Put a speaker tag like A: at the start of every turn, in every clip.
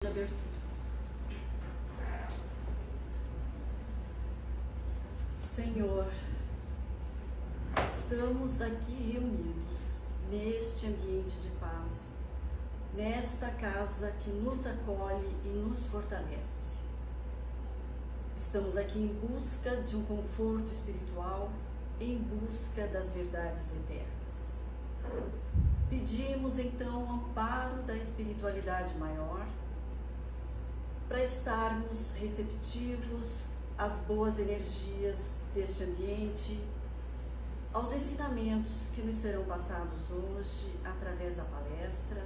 A: de abertura. Senhor, estamos aqui reunidos neste ambiente de paz, nesta casa que nos acolhe e nos fortalece. Estamos aqui em busca de um conforto espiritual, em busca das verdades eternas. Pedimos então o amparo da espiritualidade maior para estarmos receptivos às boas energias deste ambiente, aos ensinamentos que nos serão passados hoje através da palestra,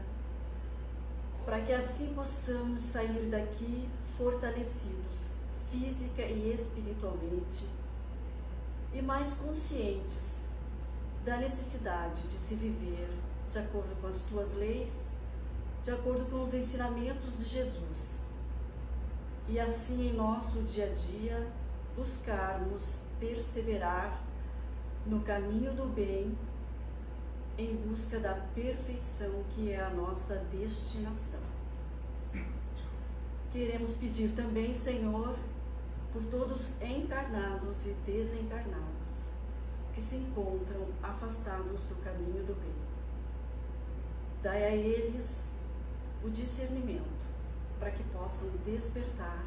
A: para que assim possamos sair daqui fortalecidos física e espiritualmente e mais conscientes da necessidade de se viver de acordo com as tuas leis, de acordo com os ensinamentos de Jesus. E assim em nosso dia a dia buscarmos perseverar no caminho do bem em busca da perfeição que é a nossa destinação. Queremos pedir também, Senhor, por todos encarnados e desencarnados que se encontram afastados do caminho do bem. Dai a eles o discernimento para que possam despertar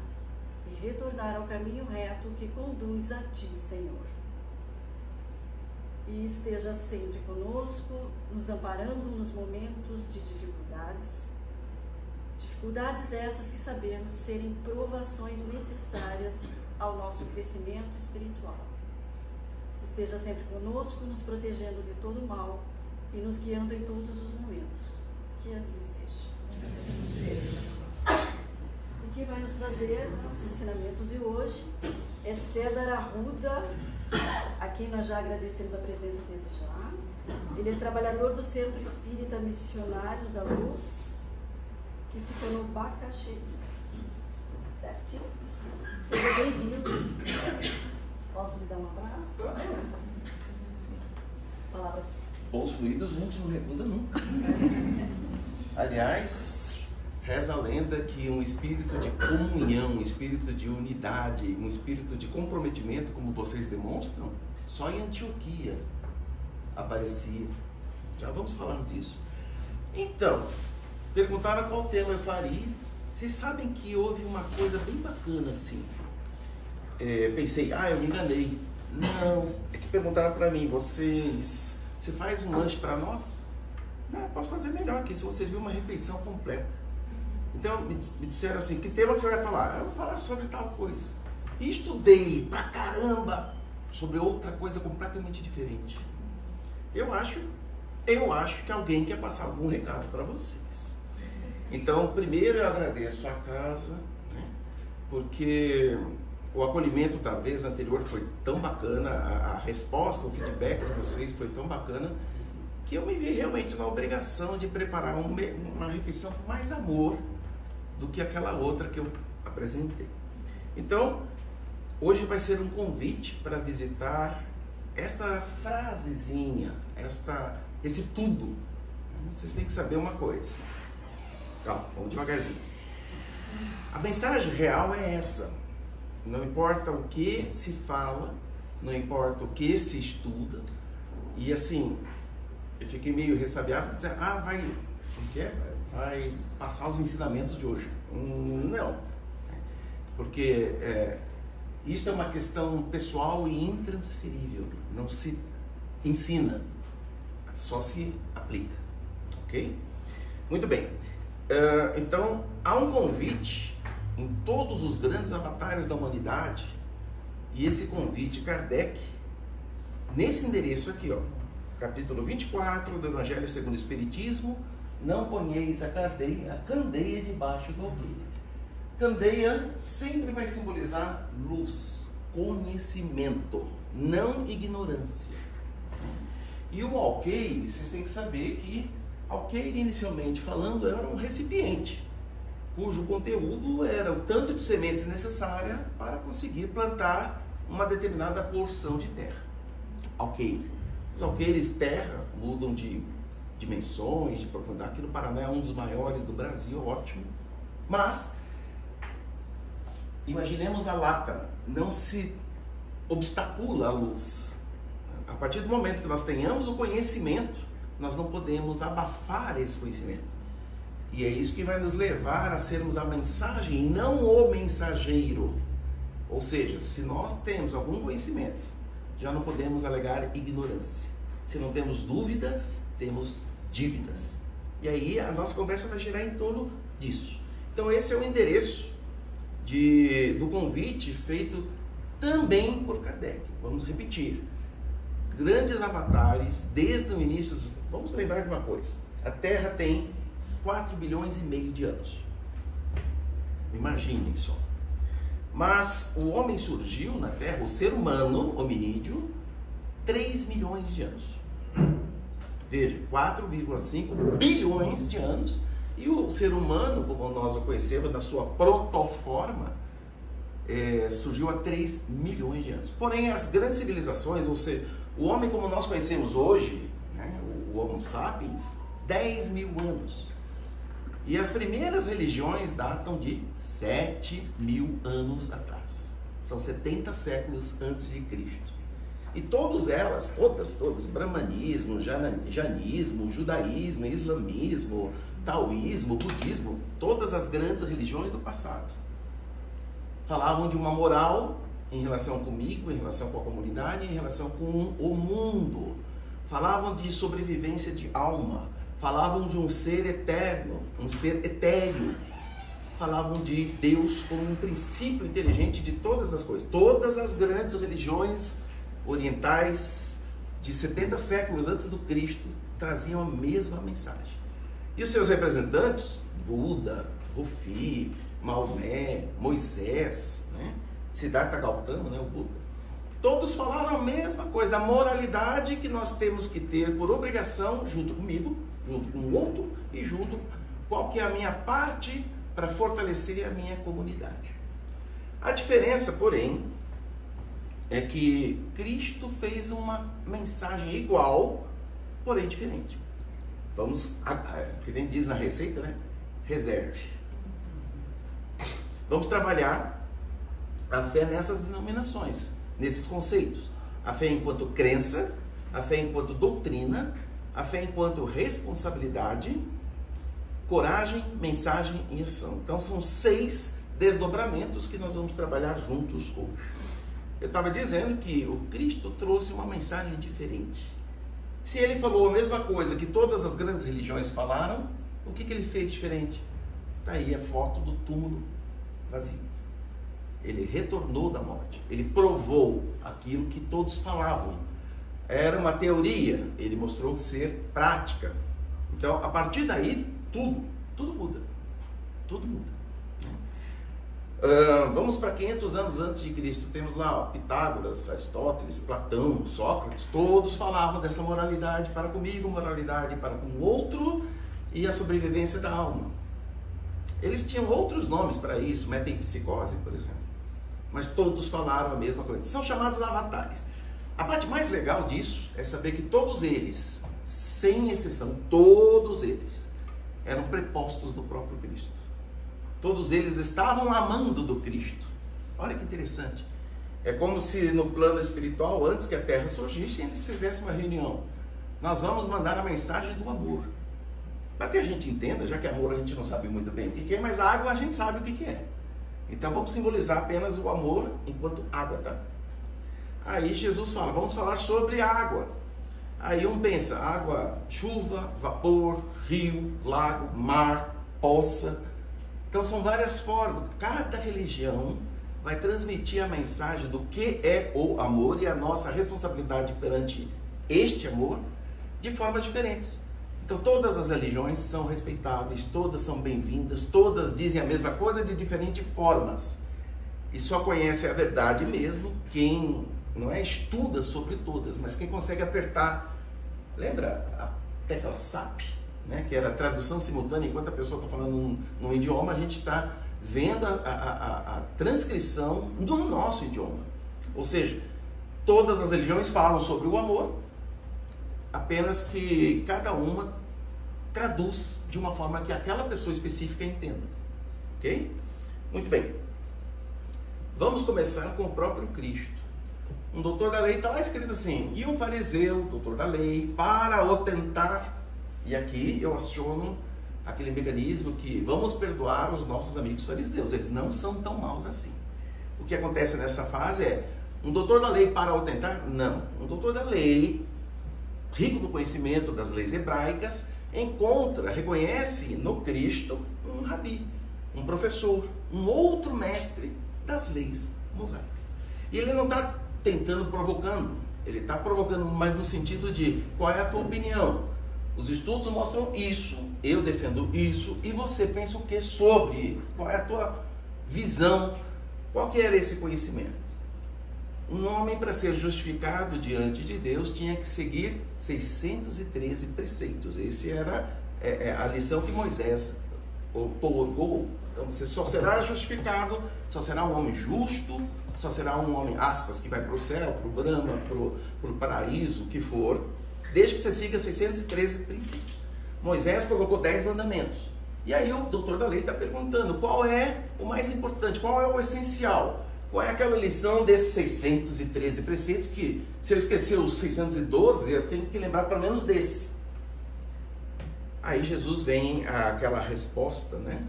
A: e retornar ao caminho reto que conduz a Ti, Senhor. E esteja sempre conosco, nos amparando nos momentos de dificuldades. Dificuldades essas que sabemos serem provações necessárias ao nosso crescimento espiritual. Esteja sempre conosco, nos protegendo de todo o mal e nos guiando em todos os momentos. Que assim seja.
B: Assim seja.
A: E quem vai nos trazer os ensinamentos de hoje é César Arruda, a quem nós já agradecemos a presença desde já. Ele é trabalhador do Centro Espírita Missionários da Luz, que fica no Bacaxeri. Certinho? Seja bem-vindo. Posso lhe dar um abraço? Palavras.
B: Bons fluidos a gente não recusa nunca. Aliás, reza a lenda que um espírito de comunhão, um espírito de unidade, um espírito de comprometimento, como vocês demonstram, só em Antioquia aparecia. Já vamos falar disso. Então, perguntaram qual tema eu faria. Vocês sabem que houve uma coisa bem bacana assim. Pensei, eu me enganei. Não, é que perguntaram para mim, você faz um lanche para nós? Não, eu posso fazer melhor que isso, você viu uma refeição completa. Então me disseram assim, que tema que você vai falar? Eu vou falar sobre tal coisa. E estudei pra caramba sobre outra coisa completamente diferente. Eu acho que alguém quer passar algum recado para vocês. Então, primeiro eu agradeço a casa, né, porque o acolhimento da vez anterior foi tão bacana, a resposta, o feedback de vocês foi tão bacana, que eu me vi realmente na obrigação de preparar uma refeição com mais amor do que aquela outra que eu apresentei. Então, hoje vai ser um convite para visitar esta frasezinha, esse tudo. Vocês têm que saber uma coisa. Calma, vamos devagarzinho. A mensagem real é essa. Não importa o que se fala, não importa o que se estuda. E assim, eu fiquei meio ressabiado, dizendo, vai passar os ensinamentos de hoje. Não. Porque isso é uma questão pessoal e intransferível. Não se ensina, só se aplica. Ok? Muito bem. Então, há um convite em todos os grandes avatares da humanidade, e esse convite, Kardec, nesse endereço aqui, capítulo 24 do Evangelho segundo o Espiritismo, não ponheis a candeia debaixo do alqueire. Candeia sempre vai simbolizar luz, conhecimento, não ignorância. E o alqueire, vocês têm que saber que alqueire, inicialmente falando, era um recipiente, cujo conteúdo era o tanto de sementes necessária para conseguir plantar uma determinada porção de terra. Alqueire. Os alqueires terra mudam de dimensões, de profundidade. Aqui no Paraná é um dos maiores do Brasil, ótimo. Mas, imaginemos a lata, não se obstacula a luz. A partir do momento que nós tenhamos o conhecimento, nós não podemos abafar esse conhecimento. E é isso que vai nos levar a sermos a mensagem e não o mensageiro. Ou seja, se nós temos algum conhecimento, já não podemos alegar ignorância. Se não temos dúvidas, temos dívidas. E aí a nossa conversa vai girar em torno disso. Então esse é o endereço do convite feito também por Kardec. Vamos repetir. Grandes avatares, desde o início dos... Vamos lembrar de uma coisa. A Terra tem 4,5 bilhões de anos. Imaginem só. Mas o homem surgiu na Terra, o ser humano, hominídeo, 3 milhões de anos. Veja, 4,5 bilhões de anos. E o ser humano, como nós o conhecemos, na sua protoforma, surgiu há 3 milhões de anos. Porém, as grandes civilizações, ou seja, o homem como nós conhecemos hoje, né, o Homo sapiens, 10 mil anos. E as primeiras religiões datam de 7 mil anos atrás. São 70 séculos antes de Cristo. E todas elas, brahmanismo, jainismo, judaísmo, islamismo, taoísmo, budismo, todas as grandes religiões do passado falavam de uma moral em relação comigo, em relação com a comunidade, em relação com o mundo. Falavam de sobrevivência de alma, falavam de um ser eterno, um ser etéreo. Falavam de Deus como um princípio inteligente de todas as coisas. Todas as grandes religiões orientais de 70 séculos antes do Cristo traziam a mesma mensagem. E os seus representantes, Buda, Rufi, Maomé, Moisés, né? Siddhartha Gautama, né, o Buda, todos falaram a mesma coisa, da moralidade que nós temos que ter por obrigação, junto comigo, junto com o outro e junto qual que é a minha parte para fortalecer a minha comunidade. A diferença, porém, é que Cristo fez uma mensagem igual, porém diferente. Vamos, que nem diz na receita, né? Reserve. Vamos trabalhar a fé nessas denominações, nesses conceitos. A fé enquanto crença, a fé enquanto doutrina, a fé enquanto responsabilidade, coragem, mensagem e ação. Então são 6 desdobramentos que nós vamos trabalhar juntos hoje. Eu estava dizendo que o Cristo trouxe uma mensagem diferente. Se ele falou a mesma coisa que todas as grandes religiões falaram, o que ele fez diferente? Está aí a foto do túmulo vazio. Ele retornou da morte. Ele provou aquilo que todos falavam. Era uma teoria. Ele mostrou ser prática. Então, a partir daí, tudo muda. Tudo muda. Vamos para 500 anos antes de Cristo. Temos lá Pitágoras, Aristóteles, Platão, Sócrates. Todos falavam dessa moralidade para comigo, moralidade para com o outro e a sobrevivência da alma. Eles tinham outros nomes para isso, metempsicose, por exemplo. Mas todos falaram a mesma coisa. São chamados avatares. A parte mais legal disso é saber que todos eles, sem exceção, todos eles, eram prepostos do próprio Cristo. Todos eles estavam amando do Cristo. Olha que interessante. É como se no plano espiritual, antes que a Terra surgisse, eles fizessem uma reunião. Nós vamos mandar a mensagem do amor. Para que a gente entenda, já que amor a gente não sabe muito bem o que é, mas a água a gente sabe o que é. Então vamos simbolizar apenas o amor enquanto água, tá? Aí Jesus fala, vamos falar sobre água. Aí um pensa, água, chuva, vapor, rio, lago, mar, poça. Então são várias formas. Cada religião vai transmitir a mensagem do que é o amor e a nossa responsabilidade perante este amor de formas diferentes. Então todas as religiões são respeitáveis, todas são bem-vindas, todas dizem a mesma coisa de diferentes formas. E só conhece a verdade mesmo quem não estuda sobre todas, mas quem consegue apertar. Lembra a tecla SAP? Né, que era a tradução simultânea, enquanto a pessoa está falando num idioma, a gente está vendo a transcrição do nosso idioma. Ou seja, todas as religiões falam sobre o amor, apenas que cada uma traduz de uma forma que aquela pessoa específica entenda. Ok? Muito bem. Vamos começar com o próprio Cristo. Um doutor da lei, está lá escrito assim: e um fariseu, doutor da lei, para o tentar. E aqui eu aciono aquele mecanismo que vamos perdoar os nossos amigos fariseus, eles não são tão maus assim. O que acontece nessa fase é, um doutor da lei para o tentar? Não. Um doutor da lei, rico do conhecimento das leis hebraicas, reconhece no Cristo um rabi, um professor, um outro mestre das leis mosaicas. E ele não está tentando, provocando, ele está provocando mais no sentido de, qual é a tua opinião? Os estudos mostram isso, eu defendo isso, e você pensa o que sobre? Qual é a tua visão? Qual que era esse conhecimento? Um homem, para ser justificado diante de Deus, tinha que seguir 613 preceitos. Esse era a lição que Moisés otorgou. Então você só será justificado, só será um homem justo, só será um homem, aspas, que vai para o céu, para o Brahma, para o paraíso, o que for, desde que você siga 613 princípios. Moisés colocou 10 mandamentos. E aí o doutor da lei está perguntando, qual é o mais importante, qual é o essencial? Qual é aquela lição desses 613 preceitos que, se eu esquecer os 612, eu tenho que lembrar pelo menos desse. Aí Jesus vem àquela resposta, né?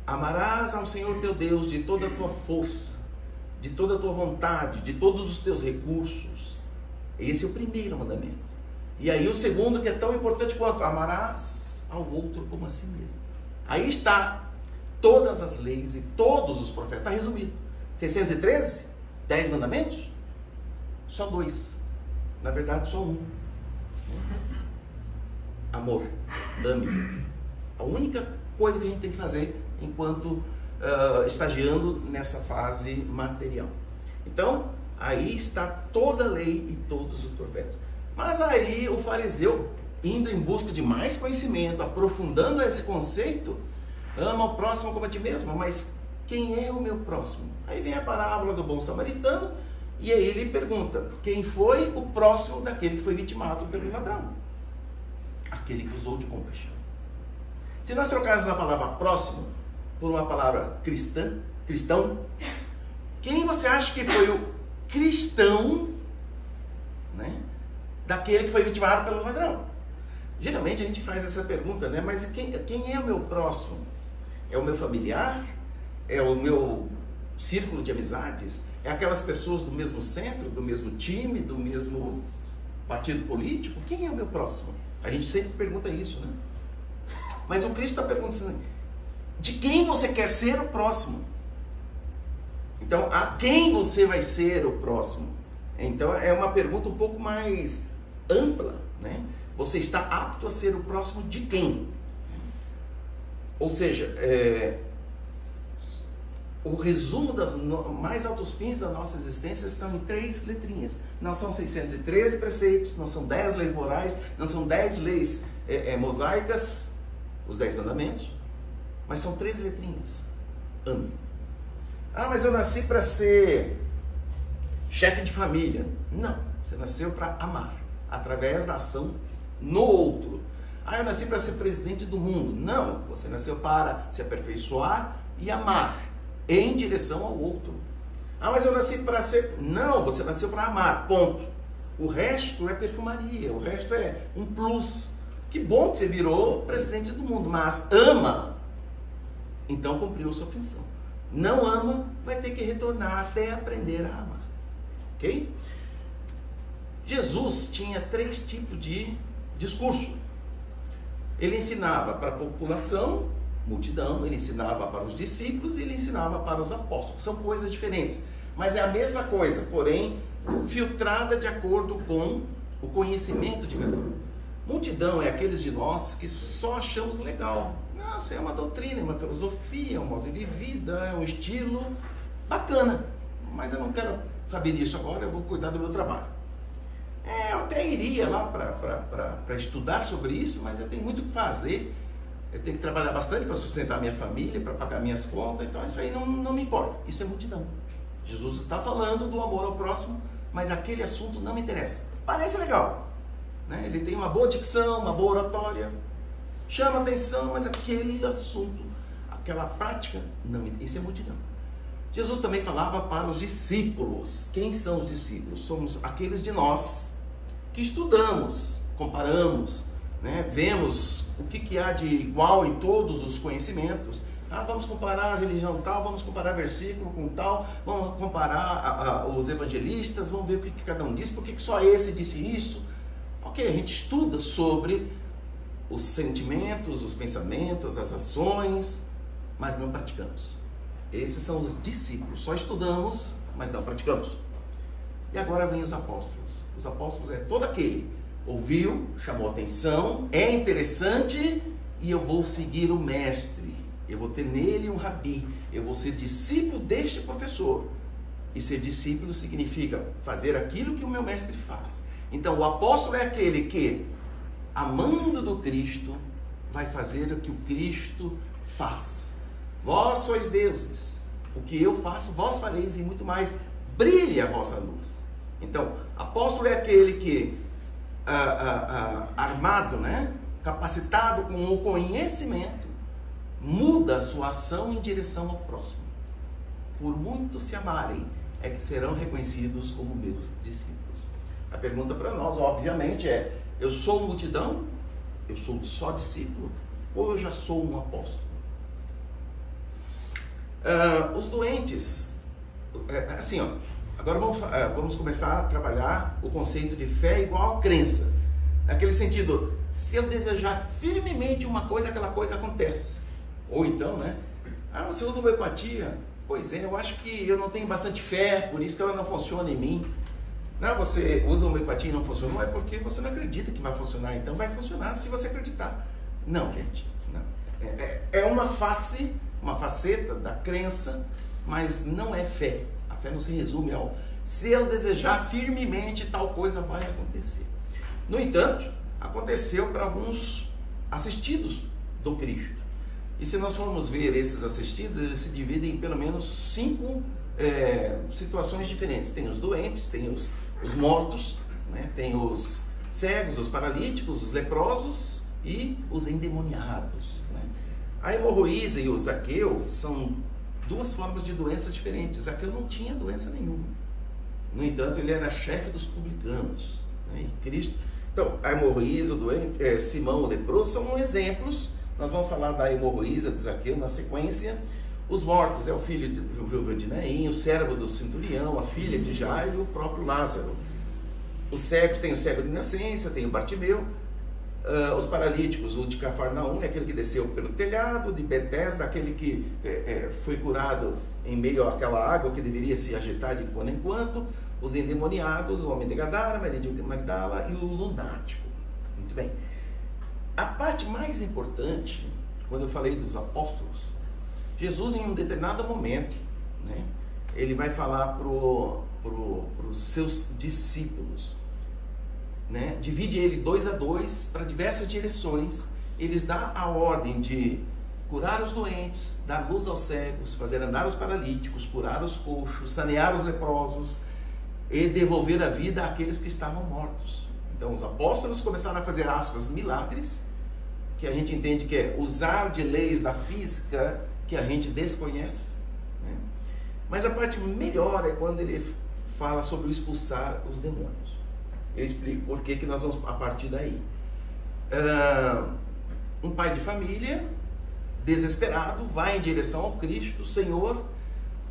B: Amarás ao Senhor teu Deus de toda a tua força, de toda a tua vontade, de todos os teus recursos. Esse é o primeiro mandamento. E aí o segundo, que é tão importante quanto, amarás ao outro como a si mesmo. Aí está todas as leis e todos os profetas. Está resumido. 613? 10 mandamentos? Só 2. Na verdade, só um. Amor. Ame. A única coisa que a gente tem que fazer enquanto estagiando nessa fase material. Então, aí está toda a lei e todos os profetas. Mas aí o fariseu, indo em busca de mais conhecimento, aprofundando esse conceito, ama o próximo como a ti mesmo, mas quem é o meu próximo? Aí vem a parábola do bom samaritano, e aí ele pergunta, quem foi o próximo daquele que foi vitimado pelo ladrão? Aquele que usou de compaixão. Se nós trocarmos a palavra próximo por uma palavra cristão, quem você acha que foi o cristão, né, daquele que foi vitimado pelo ladrão? Geralmente a gente faz essa pergunta, né? Mas quem é o meu próximo? É o meu familiar? É o meu círculo de amizades? É aquelas pessoas do mesmo centro, do mesmo time, do mesmo partido político? Quem é o meu próximo? A gente sempre pergunta isso, né? Mas o Cristo está perguntando assim, de quem você quer ser o próximo? Então, a quem você vai ser o próximo? Então, é uma pergunta um pouco mais ampla, né? Você está apto a ser o próximo de quem? Ou seja, o resumo dos mais altos fins da nossa existência estão em 3 letrinhas. Não são 613 preceitos, não são 10 leis morais, não são 10 leis mosaicas, os 10 mandamentos, mas são 3 letrinhas. Ame. Ah, mas eu nasci para ser chefe de família. Não, você nasceu para amar, através da ação no outro. Ah, eu nasci para ser presidente do mundo. Não, você nasceu para se aperfeiçoar e amar em direção ao outro. Ah, mas eu nasci para ser... Não, você nasceu para amar, ponto. O resto é perfumaria, o resto é um plus. Que bom que você virou presidente do mundo, mas ama, então cumpriu sua função. Não ama, vai ter que retornar até aprender a amar. Ok? Jesus tinha 3 tipos de discurso. Ele ensinava para a população, multidão, ele ensinava para os discípulos e ele ensinava para os apóstolos. São coisas diferentes, mas é a mesma coisa, porém filtrada de acordo com o conhecimento de cada um. Multidão é aqueles de nós que só achamos legal. Nossa, é uma doutrina, é uma filosofia, é um modo de vida, é um estilo bacana, mas eu não quero saber disso agora, eu vou cuidar do meu trabalho. Eu até iria lá para estudar sobre isso, mas eu tenho muito o que fazer. Eu tenho que trabalhar bastante para sustentar minha família, para pagar minhas contas, então isso aí não me importa. Isso é multidão. Jesus está falando do amor ao próximo, mas aquele assunto não me interessa. Parece legal, né? Ele tem uma boa dicção, uma boa oratória, chama atenção, mas aquele assunto, aquela prática, não, isso é multidão. Jesus também falava para os discípulos. Quem são os discípulos? Somos aqueles de nós que estudamos, comparamos, né? Vemos o que há de igual em todos os conhecimentos. Vamos comparar a religião tal, vamos comparar versículo com tal, vamos comparar os evangelistas, vamos ver o que cada um disse, por que só esse disse isso. Ok, a gente estuda sobre os sentimentos, os pensamentos, as ações, mas não praticamos. Esses são os discípulos, só estudamos, mas não praticamos. E agora vem os apóstolos. Os apóstolos é todo aquele ouviu, chamou atenção, é interessante e eu vou seguir o mestre. Eu vou ter nele um rabi, eu vou ser discípulo deste professor. E ser discípulo significa fazer aquilo que o meu mestre faz. Então o apóstolo é aquele que, amando do Cristo, vai fazer o que o Cristo faz. Vós sois deuses, o que eu faço, vós fareis e muito mais, brilhe a vossa luz. Então, apóstolo é aquele que, armado, né? Capacitado com o conhecimento, muda a sua ação em direção ao próximo. Por muito se amarem, é que serão reconhecidos como meus discípulos. A pergunta para nós, obviamente, é: eu sou multidão? Eu sou só discípulo? Ou eu já sou um apóstolo? Os doentes, assim, ó, agora vamos começar a trabalhar o conceito de fé igual a crença. Naquele sentido, se eu desejar firmemente uma coisa, aquela coisa acontece. Ou então, né? Você usa homeopatia? Pois é, eu acho que eu não tenho bastante fé, por isso que ela não funciona em mim. Não, você usa homeopatia e não funciona, não é porque você não acredita que vai funcionar, então vai funcionar se você acreditar. Não, gente, não. É uma faceta da crença, mas não é fé. A fé não se resume ao se eu desejar firmemente tal coisa vai acontecer. No entanto, aconteceu para alguns assistidos do Cristo. E se nós formos ver esses assistidos, eles se dividem em pelo menos 5 situações diferentes. Tem os doentes, tem os mortos, né? Tem os cegos, os paralíticos, os leprosos e os endemoniados, né? A hemorroísa e o Zaqueu são 2 formas de doenças diferentes. Zaqueu não tinha doença nenhuma. No entanto, ele era chefe dos publicanos, né? E Cristo... Então, a hemorroísa, o doente, Simão, o leproso, são exemplos. Nós vamos falar da hemorroísa de Zaqueu na sequência. Os mortos é o filho de Naim, o servo do centurião, a filha de Jairo e o próprio Lázaro. Os cegos, tem o cego de nascença, tem o Bartimeu. Os paralíticos, o de Cafarnaum é aquele que desceu pelo telhado, de Betesda, aquele que foi curado em meio àquela água que deveria se agitar de quando em quando. Os endemoniados, o homem de Gadara, Maria de Magdala e o lunático. Muito bem. A parte mais importante, quando eu falei dos apóstolos, Jesus, em um determinado momento, né, ele vai falar para os seus discípulos, né, divide ele 2 a 2 para diversas direções. Eles dão a ordem de curar os doentes, dar luz aos cegos, fazer andar os paralíticos, curar os coxos, sanear os leprosos e devolver a vida àqueles que estavam mortos. Então os apóstolos começaram a fazer, aspas, milagres, que a gente entende que é usar de leis da física que a gente desconhece, né? Mas a parte melhor é quando ele fala sobre o expulsar os demônios. Eu explico por que nós vamos a partir daí. Um pai de família, desesperado, vai em direção ao Cristo: Senhor,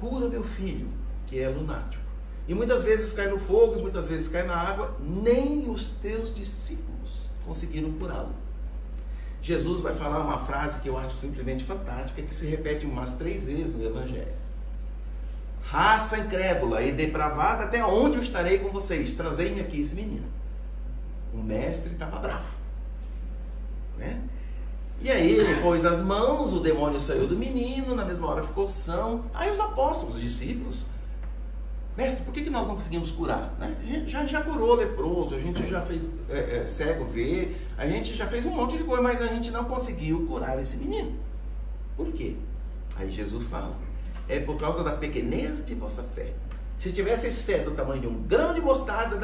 B: cura meu filho, que é lunático. E muitas vezes cai no fogo, muitas vezes cai na água, nem os teus discípulos conseguiram curá-lo. Jesus vai falar uma frase que eu acho simplesmente fantástica, que se repete umas 3 vezes no Evangelho. Raça incrédula e depravada, até onde eu estarei com vocês? Trazei-me aqui esse menino. O mestre estava bravo, né? E aí ele pôs as mãos, o demônio saiu do menino, na mesma hora ficou são. Aí os apóstolos, os discípulos: mestre, por que nós não conseguimos curar? Né? A gente já curou leproso, a gente já fez cego ver, a gente já fez um monte de coisa, mas a gente não conseguiu curar esse menino. Por quê? Aí Jesus fala: é por causa da pequenez de vossa fé. Se tivesseis fé do tamanho de um grão de mostarda,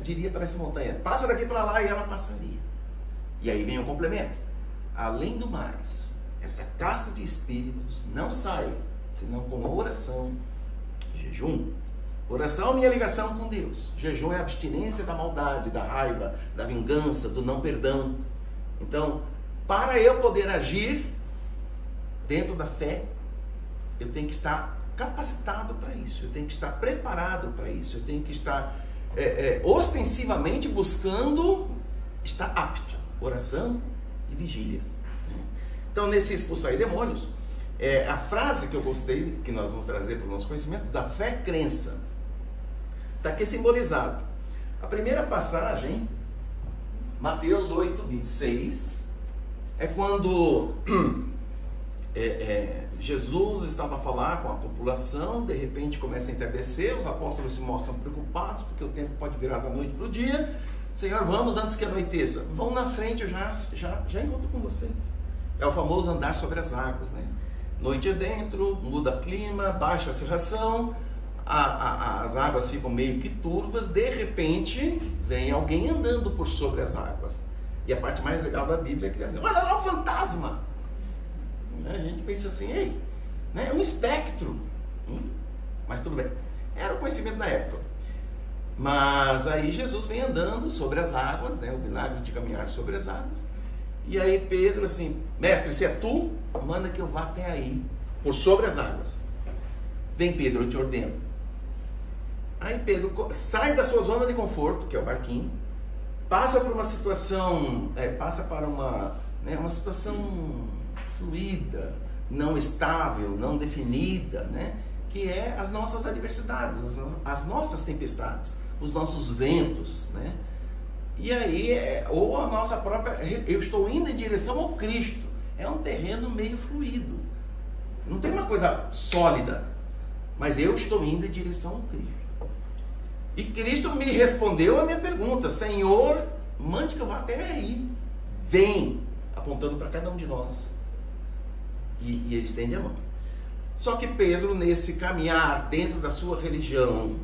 B: diria para essa montanha: passa daqui para lá, e ela passaria. E aí vem o complemento: além do mais, essa casta de espíritos não sai senão com oração e jejum. Oração é minha ligação com Deus. Jejum é a abstinência da maldade, da raiva, da vingança, do não perdão. Então, para eu poder agir dentro da fé, eu tenho que estar capacitado para isso, eu tenho que estar preparado para isso, eu tenho que estar ostensivamente buscando estar apto. Oração e vigília. Então, nesse expulsar demônios, a frase que eu gostei, que nós vamos trazer para o nosso conhecimento, da fé-crença, está aqui simbolizado. A primeira passagem, Mateus 8, 26, é quando Jesus estava a falar com a população, de repente começa a entardecer, os apóstolos se mostram preocupados, porque o tempo pode virar da noite para o dia. Senhor, vamos antes que anoiteça. Vão na frente, eu já encontro com vocês. É o famoso andar sobre as águas, né? Noite adentro, muda clima, baixa a cerração, as águas ficam meio que turvas, de repente vem alguém andando por sobre as águas. E a parte mais legal da Bíblia é que diz, olha lá o fantasma! A gente pensa assim, ei, né? É um espectro. Mas tudo bem, era o conhecimento da época. Mas aí Jesus vem andando sobre as águas, né? O milagre de caminhar sobre as águas. E aí Pedro assim, mestre, se é tu, manda que eu vá até aí, por sobre as águas. Vem Pedro, eu te ordeno. Aí Pedro sai da sua zona de conforto, que é o barquinho, passa por uma situação, passa para uma situação fluida, não estável, não definida, né? Que é as nossas adversidades, as nossas tempestades, os nossos ventos, né? E aí, ou a nossa própria, eu estou indo em direção ao Cristo, é um terreno meio fluido, não tem uma coisa sólida, mas eu estou indo em direção ao Cristo. E Cristo me respondeu a minha pergunta, Senhor, mande que eu vá até aí, vem, apontando para cada um de nós, e ele estende a mão. Só que Pedro, nesse caminhar dentro da sua religião,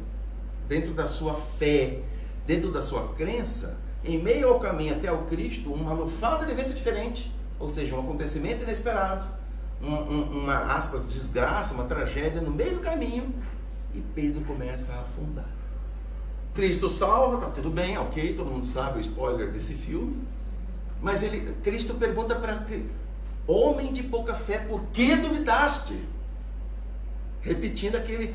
B: dentro da sua fé, dentro da sua crença, em meio ao caminho até o Cristo, uma lufada de vento diferente, ou seja, um acontecimento inesperado, uma aspas, desgraça, uma tragédia no meio do caminho, e Pedro começa a afundar. Cristo salva, tá tudo bem, ok, todo mundo sabe o spoiler desse filme, mas Cristo pergunta para homem de pouca fé, por que duvidaste? Repetindo aquele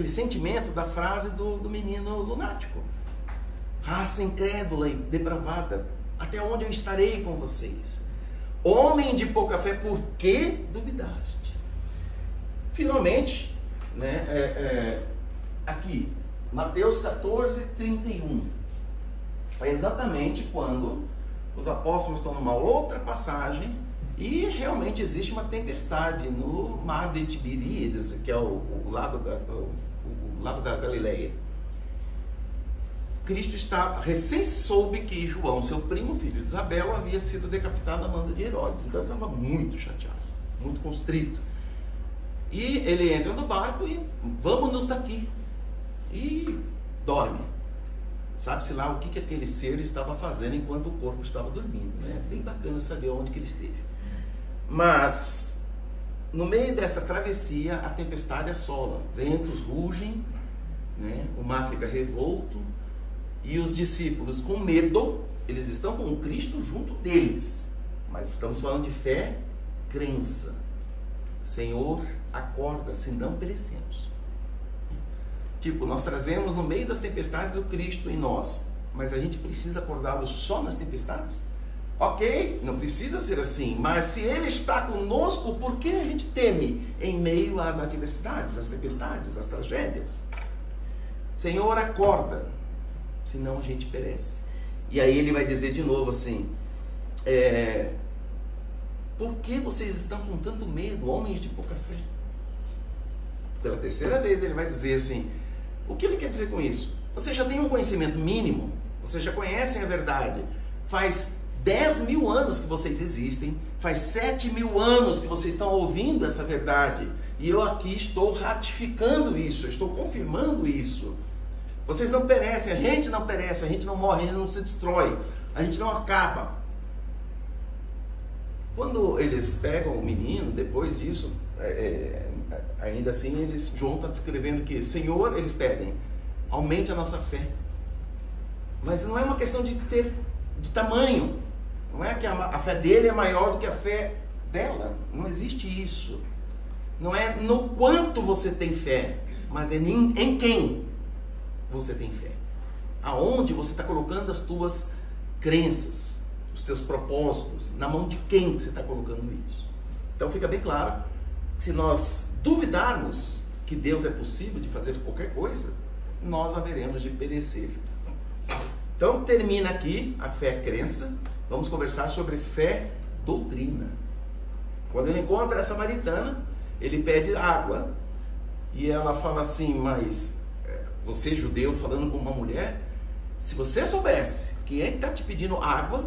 B: sentimento da frase do menino lunático. Raça incrédula e depravada, até onde eu estarei com vocês? Homem de pouca fé, por que duvidaste? Finalmente, aqui, Mateus 14, 31. É exatamente quando os apóstolos estão numa outra passagem e realmente existe uma tempestade no mar de Tiberíades, que é o lago da Galileia. Cristo recém soube que João, seu primo, filho de Isabel, havia sido decapitado a mando de Herodes. Então ele estava muito chateado, muito constrito. E ele entra no barco e vamos daqui. E dorme. Sabe-se lá o que aquele ser estava fazendo enquanto o corpo estava dormindo, né? Bem bacana saber onde que ele esteve. Mas, no meio dessa travessia, a tempestade assola, ventos rugem, né? O mar fica revolto, e os discípulos, com medo, eles estão com o Cristo junto deles, mas estamos falando de fé, crença. Senhor, acorda, senão perecemos. Tipo, nós trazemos no meio das tempestades o Cristo em nós, mas a gente precisa acordá-lo só nas tempestades? Ok, não precisa ser assim, mas se Ele está conosco, por que a gente teme em meio às adversidades, às tempestades, às tragédias? Senhor, acorda, senão a gente perece. E aí Ele vai dizer de novo assim, por que vocês estão com tanto medo, homens de pouca fé? Pela terceira vez Ele vai dizer assim, o que Ele quer dizer com isso? Vocês já têm um conhecimento mínimo, vocês já conhecem a verdade, faz 10.000 anos que vocês existem, faz 7.000 anos que vocês estão ouvindo essa verdade, e eu aqui estou ratificando isso, eu estou confirmando isso. Vocês não perecem, a gente não perece, a gente não morre, a gente não se destrói, a gente não acaba. Quando eles pegam o menino, depois disso, ainda assim, João está descrevendo que, Senhor, eles pedem, aumente a nossa fé. Mas não é uma questão de tamanho. Não é que a fé dele é maior do que a fé dela. Não existe isso. Não é no quanto você tem fé, mas é em quem você tem fé. Aonde você está colocando as tuas crenças, os teus propósitos, na mão de quem você está colocando isso. Então fica bem claro que se nós duvidarmos que Deus é possível de fazer qualquer coisa, nós haveremos de perecer. Então termina aqui a fé-crença. Vamos conversar sobre fé-doutrina. Quando ele encontra essa samaritana, ele pede água e ela fala assim, mas você judeu falando com uma mulher, se você soubesse quem é que está te pedindo água,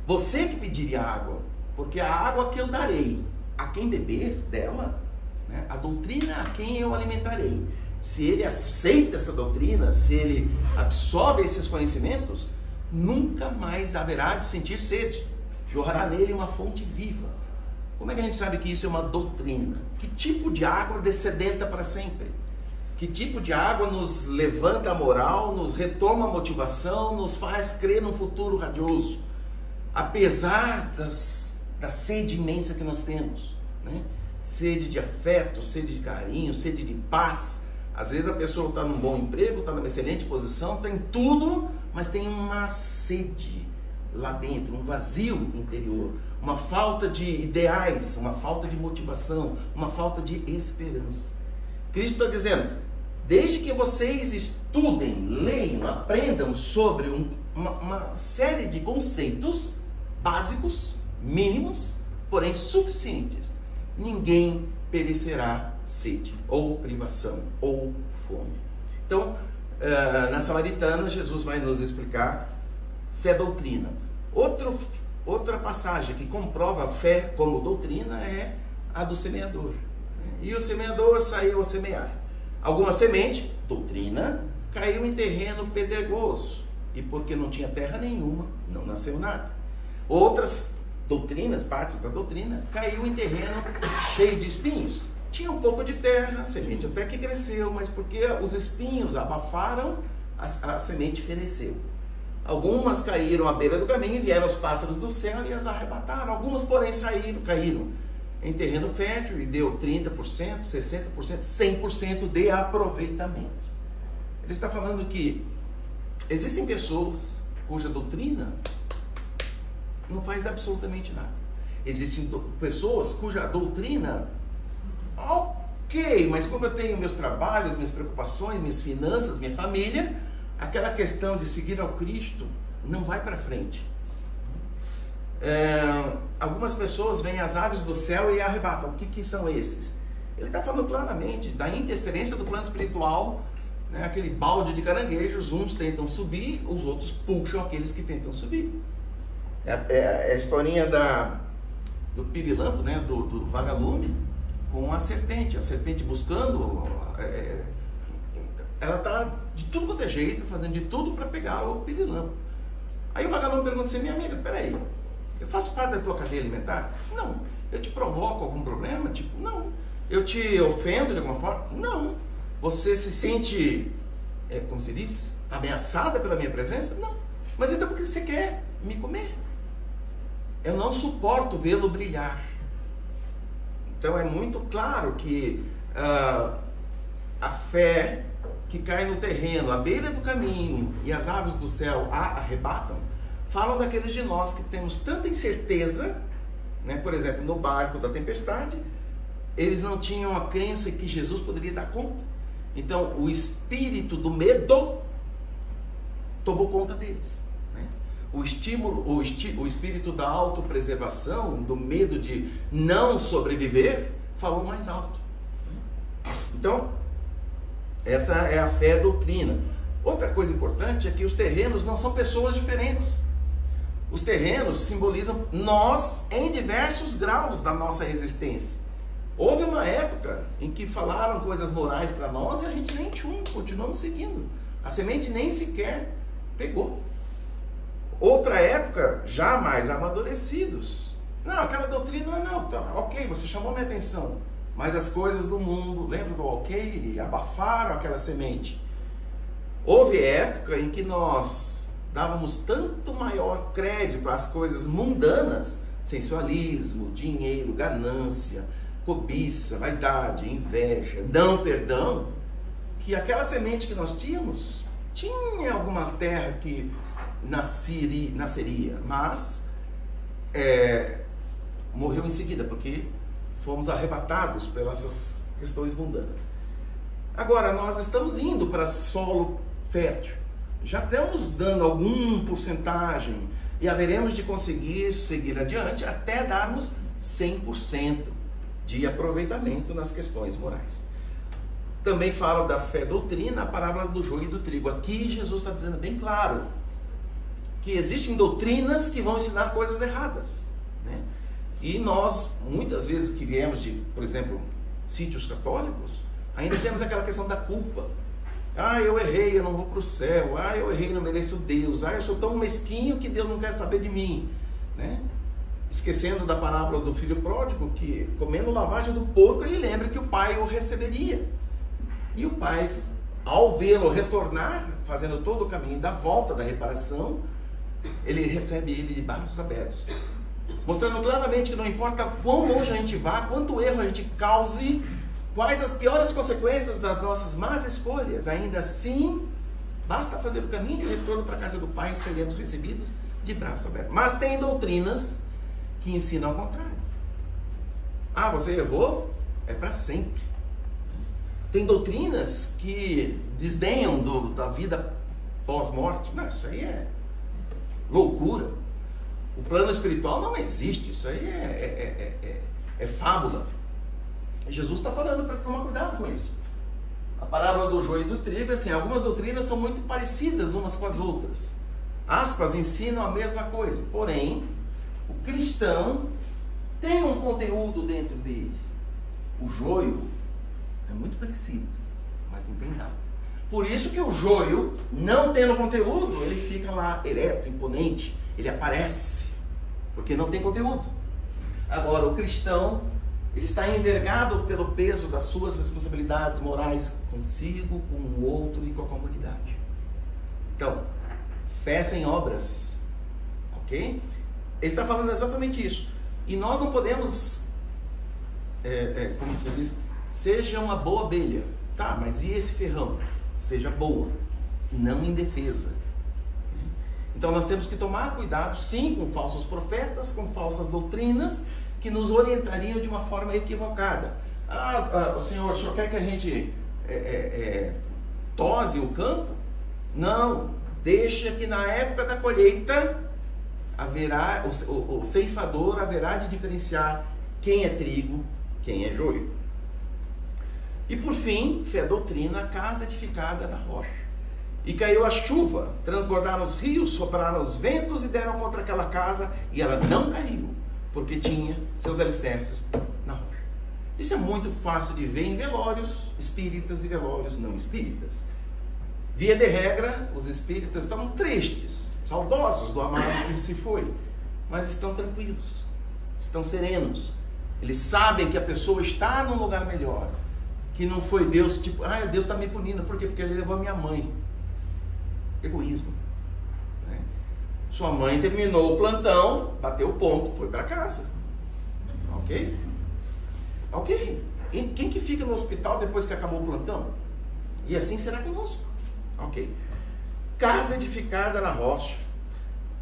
B: você que pediria água, porque a água que eu darei a quem beber dela, né, a doutrina a quem eu alimentarei, se ele aceita essa doutrina, se ele absorve esses conhecimentos, nunca mais haverá de sentir sede, jorrará nele uma fonte viva. Como é que a gente sabe que isso é uma doutrina? Que tipo de água descedenta para sempre? Que tipo de água nos levanta a moral, nos retoma a motivação, nos faz crer num futuro radioso, apesar da sede imensa que nós temos, né? Sede de afeto, sede de carinho, sede de paz. Às vezes a pessoa está num bom emprego, está numa excelente posição, tem tudo, mas tem uma sede lá dentro, um vazio interior, uma falta de ideais, uma falta de motivação, uma falta de esperança. Cristo está dizendo, desde que vocês estudem, leiam, aprendam sobre uma série de conceitos básicos, mínimos, porém suficientes, ninguém perecerá sede, ou privação, ou fome. Então, na Samaritana, Jesus vai nos explicar fé-doutrina. Outra passagem que comprova a fé como doutrina é a do semeador. E o semeador saiu a semear. Alguma semente, doutrina, caiu em terreno pedregoso. E porque não tinha terra nenhuma, não nasceu nada. Outras doutrinas, partes da doutrina, caiu em terreno cheio de espinhos. Tinha um pouco de terra, a semente até que cresceu, mas porque os espinhos abafaram, a semente fereceu. Algumas caíram à beira do caminho e vieram os pássaros do céu e as arrebataram. Algumas, porém, caíram em terreno fértil e deu 30%, 60%, 100% de aproveitamento. Ele está falando que existem pessoas cuja doutrina não faz absolutamente nada. Existem pessoas cuja doutrina, ok, mas como eu tenho meus trabalhos, minhas preocupações, minhas finanças, minha família, aquela questão de seguir ao Cristo não vai para frente. Algumas pessoas veem as aves do céu e arrebatam. O que são esses? Ele está falando claramente da interferência do plano espiritual, né? Aquele balde de caranguejos, uns tentam subir, os outros puxam aqueles que tentam subir. É a historinha do pirilampo, né? do vagalume com a serpente buscando, ela está de tudo quanto é jeito, fazendo de tudo para pegar o pirilampo. Aí o vagalume pergunta assim, minha amiga, peraí, eu faço parte da tua cadeia alimentar? Não. Eu te provoco algum problema? Tipo, não. Eu te ofendo de alguma forma? Não. Você se sente, como se diz, ameaçada pela minha presença? Não. Mas então por que você quer me comer? Eu não suporto vê-lo brilhar. Então é muito claro que a fé que cai no terreno, à beira do caminho, e as aves do céu a arrebatam, falam daqueles de nós que temos tanta incerteza, né? Por exemplo, no barco da tempestade, eles não tinham a crença que Jesus poderia dar conta. Então, o espírito do medo tomou conta deles, né? O espírito da autopreservação, do medo de não sobreviver, falou mais alto. Então, essa é a fé-doutrina. Outra coisa importante é que os terrenos não são pessoas diferentes. Os terrenos simbolizam nós em diversos graus da nossa existência. Houve uma época em que falaram coisas morais para nós e a gente nem continuamos seguindo. A semente nem sequer pegou. Outra época, já mais amadurecidos, Não, aquela doutrina não, tá, ok, você chamou minha atenção. Mas as coisas do mundo, lembra do ok? Abafaram aquela semente. Houve época em que nós dávamos tanto maior crédito às coisas mundanas, sensualismo, dinheiro, ganância, cobiça, vaidade, inveja, não perdão, que aquela semente que nós tínhamos, tinha alguma terra que nasceria, mas morreu em seguida, porque fomos arrebatados pelas questões mundanas. Agora, nós estamos indo para solo fértil. Já estamos dando alguma porcentagem e haveremos de conseguir seguir adiante até darmos 100% de aproveitamento nas questões morais. Também fala da fé doutrina, a parábola do joio e do trigo. Aqui Jesus está dizendo bem claro que existem doutrinas que vão ensinar coisas erradas, né? E nós, muitas vezes que viemos de, por exemplo, sítios católicos, ainda temos aquela questão da culpa. Ah, eu errei, eu não vou para o céu. Ah, eu errei, não mereço Deus. Ah, eu sou tão mesquinho que Deus não quer saber de mim, né? Esquecendo da parábola do filho pródigo, que comendo lavagem do porco, ele lembra que o pai o receberia. E o pai, ao vê-lo retornar, fazendo todo o caminho da volta, da reparação, ele recebe ele de braços abertos, mostrando claramente que não importa quão longe a gente vá, quanto erro a gente cause, quais as piores consequências das nossas más escolhas, ainda assim, basta fazer o caminho de retorno para a casa do Pai e seremos recebidos de braços abertos. Mas tem doutrinas que ensinam ao contrário. Ah, você errou? É para sempre. Tem doutrinas que desdenham da vida pós-morte. Não, isso aí é loucura. O plano espiritual não existe. Isso aí é fábula. Jesus está falando para tomar cuidado com isso. A parábola do joio e do trigo, assim, algumas doutrinas são muito parecidas umas com as outras. Aspas ensinam a mesma coisa. Porém, o cristão tem um conteúdo dentro dele. O joio é muito parecido, mas não tem nada. Por isso que o joio, não tendo conteúdo, ele fica lá ereto, imponente, ele aparece, porque não tem conteúdo. Agora, o cristão, ele está envergado pelo peso das suas responsabilidades morais consigo, com o outro e com a comunidade. Então, fé sem obras, ok? Ele está falando exatamente isso. E nós não podemos, como se diz, seja uma boa abelha. Tá, mas e esse ferrão? Seja boa, não indefesa. Então nós temos que tomar cuidado, sim, com falsos profetas, com falsas doutrinas, que nos orientariam de uma forma equivocada. O senhor quer que a gente tose o campo? Não, deixa que na época da colheita haverá, o ceifador haverá de diferenciar quem é trigo, quem é joio. E por fim, fé doutrina, a casa edificada na rocha. E caiu a chuva, transbordaram os rios, sopraram os ventos e deram contra aquela casa, e ela não caiu, porque tinha seus alicerces na rocha. Isso é muito fácil de ver em velórios espíritas e velórios não espíritas. Via de regra, os espíritas estão tristes, saudosos do amado que se foi, mas estão tranquilos, estão serenos. Eles sabem que a pessoa está num lugar melhor, que não foi Deus, tipo, Deus está me punindo. Por quê? Porque ele levou a minha mãe. Egoísmo, né? Sua mãe terminou o plantão, bateu o ponto, foi para casa. Ok? Ok. Quem que fica no hospital depois que acabou o plantão? E assim será conosco. Ok. Casa edificada na rocha.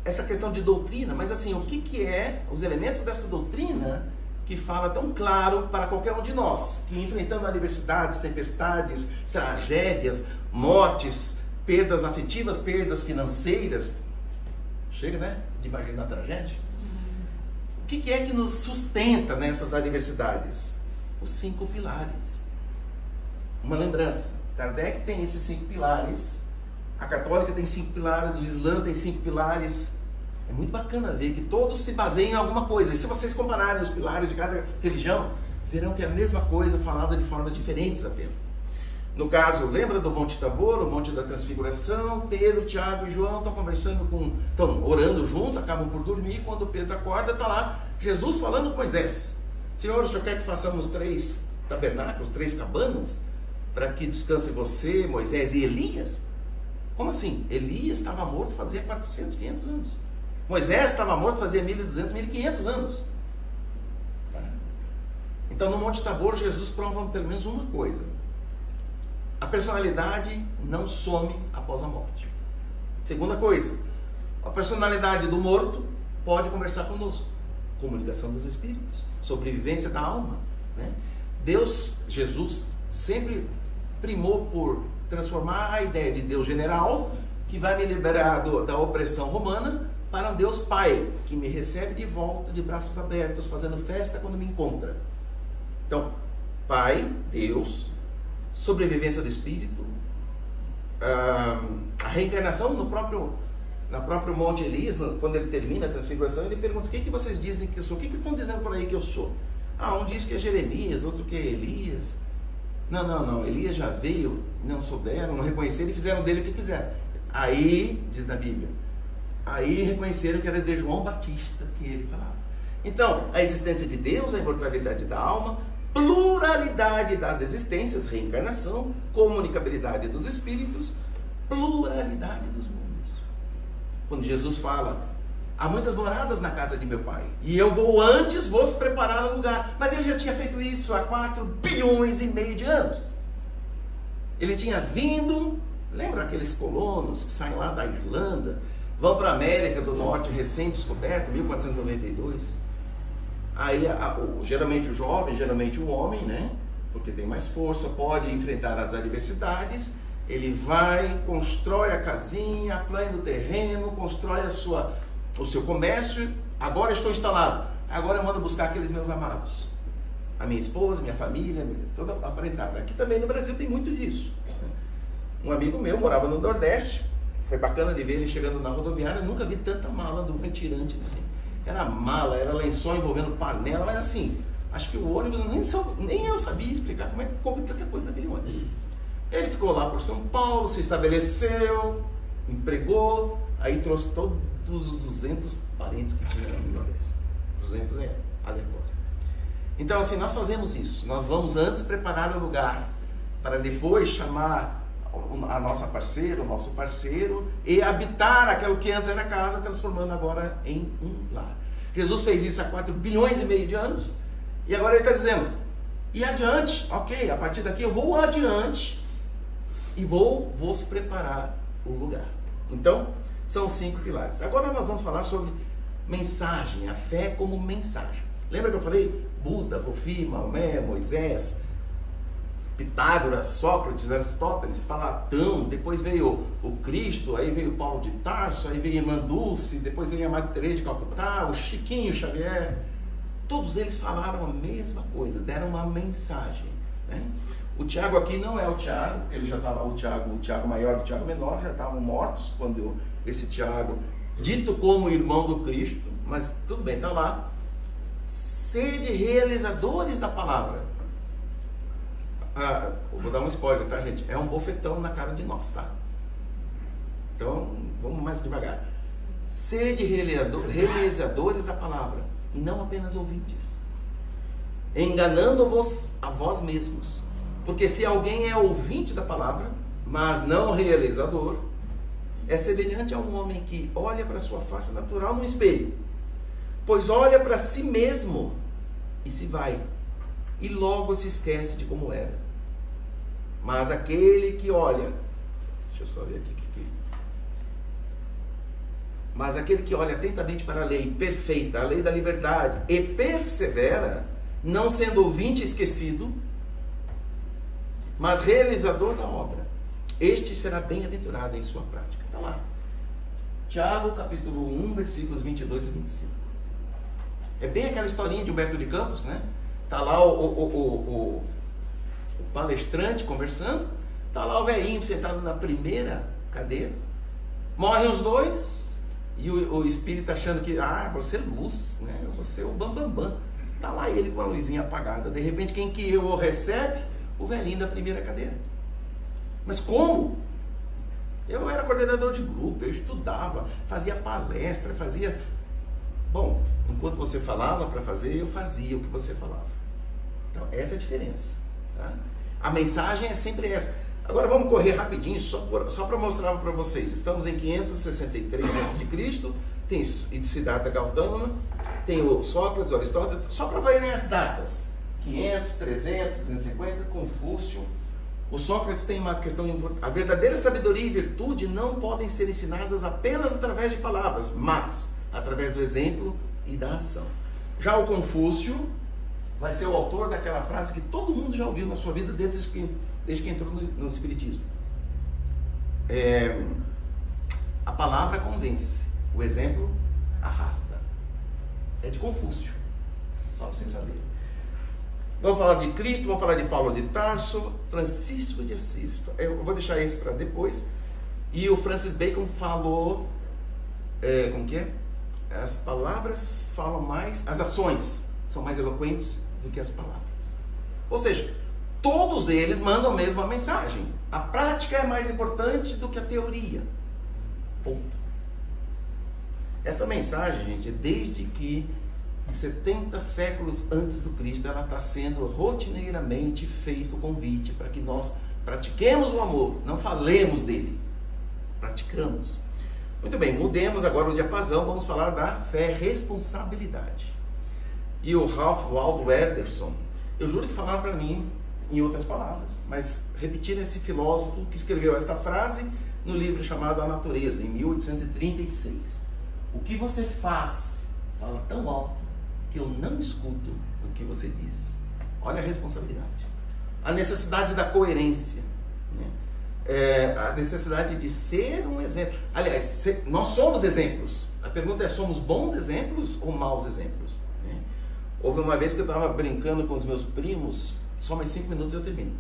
B: Essa questão de doutrina, mas assim, o que é os elementos dessa doutrina que fala tão claro para qualquer um de nós, que enfrentando adversidades, tempestades, tragédias, mortes, perdas afetivas, perdas financeiras, chega, né, de imaginar a tragédia. O que é que nos sustenta nessas adversidades? Os 5 pilares. Uma lembrança, Kardec tem esses 5 pilares, a católica tem 5 pilares, o Islã tem 5 pilares. É muito bacana ver que todos se baseiam em alguma coisa. E se vocês compararem os pilares de cada religião, verão que é a mesma coisa falada de formas diferentes apenas. No caso, lembra do Monte Tabor, o Monte da Transfiguração? Pedro, Tiago e João estão conversando estão orando junto, acabam por dormir. Quando Pedro acorda, está lá Jesus falando com Moisés: Senhor, o Senhor quer que façamos 3 tabernáculos, 3 cabanas, para que descanse você, Moisés e Elias? Como assim? Elias estava morto fazia 400, 500 anos. Moisés estava morto fazia 1.200, 1.500 anos. Então no Monte Tabor Jesus prova pelo menos uma coisa: a personalidade não some após a morte. Segunda coisa, a personalidade do morto pode conversar conosco. Comunicação dos espíritos, sobrevivência da alma, né? Deus, Jesus, sempre primou por transformar a ideia de Deus general, que vai me liberar da opressão romana, para um Deus Pai, que me recebe de volta de braços abertos, fazendo festa quando me encontra. Então, Pai, Deus, sobrevivência do espírito, a reencarnação no próprio Monte Elias, quando ele termina a transfiguração, ele pergunta: o que vocês dizem que eu sou? O que estão dizendo por aí que eu sou? Um diz que é Jeremias, outro que é Elias. Não, Elias já veio, não souberam, não reconheceram e fizeram dele o que quiseram. Aí, diz na Bíblia, aí reconheceram que era de João Batista que ele falava. Então, a existência de Deus, a imortalidade da alma, pluralidade das existências, reencarnação, comunicabilidade dos espíritos, pluralidade dos mundos. Quando Jesus fala: há muitas moradas na casa de meu Pai, e eu vou antes vos preparar um lugar. Mas ele já tinha feito isso há 4 bilhões e meio de anos. Ele tinha vindo, lembra aqueles colonos que saem lá da Irlanda, vão para a América do Norte, recém-descoberta, 1492. Aí, geralmente o jovem, geralmente o homem, né? Porque tem mais força, pode enfrentar as adversidades. Ele vai, constrói a casinha, plana o terreno, constrói o seu comércio. Agora estou instalado. Agora eu mando buscar aqueles meus amados. A minha esposa, minha família, toda aparentada. Aqui também no Brasil tem muito disso. Um amigo meu morava no Nordeste. Foi bacana de ver ele chegando na rodoviária. Eu nunca vi tanta mala do retirante assim. Era mala, era lençol envolvendo panela, mas assim, acho que o ônibus, nem eu sabia explicar como é que coube tanta coisa naquele ônibus. Ele ficou lá por São Paulo, se estabeleceu, empregou, aí trouxe todos os 200 parentes que tinha no Nordeste. 200 é aleatório. Então assim, nós fazemos isso. Nós vamos antes preparar o lugar, para depois chamar a nossa parceira, o nosso parceiro, e habitar aquilo que antes era casa, transformando agora em um lar. Jesus fez isso há 4 bilhões e meio de anos, e agora ele está dizendo: e adiante, ok, a partir daqui eu vou adiante e vou vos preparar o lugar. Então, são 5 pilares. Agora nós vamos falar sobre mensagem, a fé como mensagem. Lembra que eu falei? Buda, Rufi, Maomé, Moisés, Pitágoras, Sócrates, Aristóteles, Platão, depois veio o Cristo, aí veio Paulo de Tarso, aí veio Irmã Dulce, depois veio a Madre Teresa de Calcutá, o Chiquinho Xavier. Todos eles falaram a mesma coisa, deram uma mensagem, né? O Tiago aqui não é o Tiago, ele já estava, o Tiago maior e o Tiago menor já estavam mortos quando esse Tiago, dito como irmão do Cristo, mas tudo bem, está lá. Sede realizadores da palavra. Vou dar um spoiler, tá, gente? É um bofetão na cara de nós, tá? Então, vamos mais devagar. Sede realizadores da palavra, e não apenas ouvintes, enganando-vos a vós mesmos. Porque se alguém é ouvinte da palavra, mas não realizador, é semelhante a um homem que olha para sua face natural no espelho, pois olha para si mesmo e se vai, e logo se esquece de como era. Mas aquele que olha, deixa eu só ver aqui. Mas aquele que olha atentamente para a lei perfeita, a lei da liberdade, e persevera, não sendo ouvinte esquecido, mas realizador da obra, este será bem-aventurado em sua prática. Está lá. Tiago, capítulo 1, versículos 22 a 25. É bem aquela historinha de Humberto de Campos, né? Está lá o palestrante conversando, está lá o velhinho sentado na primeira cadeira, morrem os dois, e o espírito achando que, você é luz, né? Você é o bambambam. Está lá ele com a luzinha apagada. De repente, quem que o recebe? O velhinho da primeira cadeira. Mas como? Eu era coordenador de grupo, eu estudava, fazia palestra, Bom, enquanto você falava para fazer, eu fazia o que você falava. Então, essa é a diferença. Tá? A mensagem é sempre essa. Agora vamos correr rapidinho, só para mostrar para vocês. Estamos em 563 a.C., tem Siddhartha Gautama, tem o Sócrates, o Aristóteles, só para verem as datas. 500, 300, 250, Confúcio. O Sócrates tem uma questão importante. A verdadeira sabedoria e virtude não podem ser ensinadas apenas através de palavras, mas através do exemplo e da ação. Já o Confúcio vai ser o autor daquela frase que todo mundo já ouviu na sua vida desde que entrou no Espiritismo. A palavra convence, o exemplo arrasta. É de Confúcio, só para vocês saberem. Vamos falar de Cristo, vamos falar de Paulo de Tarso, Francisco de Assis. Eu vou deixar esse para depois. E o Francis Bacon falou, como que é? As palavras falam mais, as ações são mais eloquentes do que as palavras. Ou seja, todos eles mandam a mesma mensagem. A prática é mais importante do que a teoria. Ponto. Essa mensagem, gente, é desde que 70 séculos antes do Cristo, ela está sendo rotineiramente feito o convite para que nós pratiquemos o amor, não falemos dele, praticamos. Muito bem, mudemos agora o diapasão, vamos falar da fé-responsabilidade. E o Ralph Waldo Emerson, eu juro que falaram para mim em outras palavras, mas repetiram esse filósofo que escreveu esta frase no livro chamado A Natureza, em 1836. O que você faz fala tão alto que eu não escuto o que você diz. Olha a responsabilidade. A necessidade da coerência, né? A necessidade de ser um exemplo. Aliás, nós somos exemplos. A pergunta é, somos bons exemplos ou maus exemplos? Né? Houve uma vez que eu estava brincando com os meus primos, só mais 5 minutos eu termino.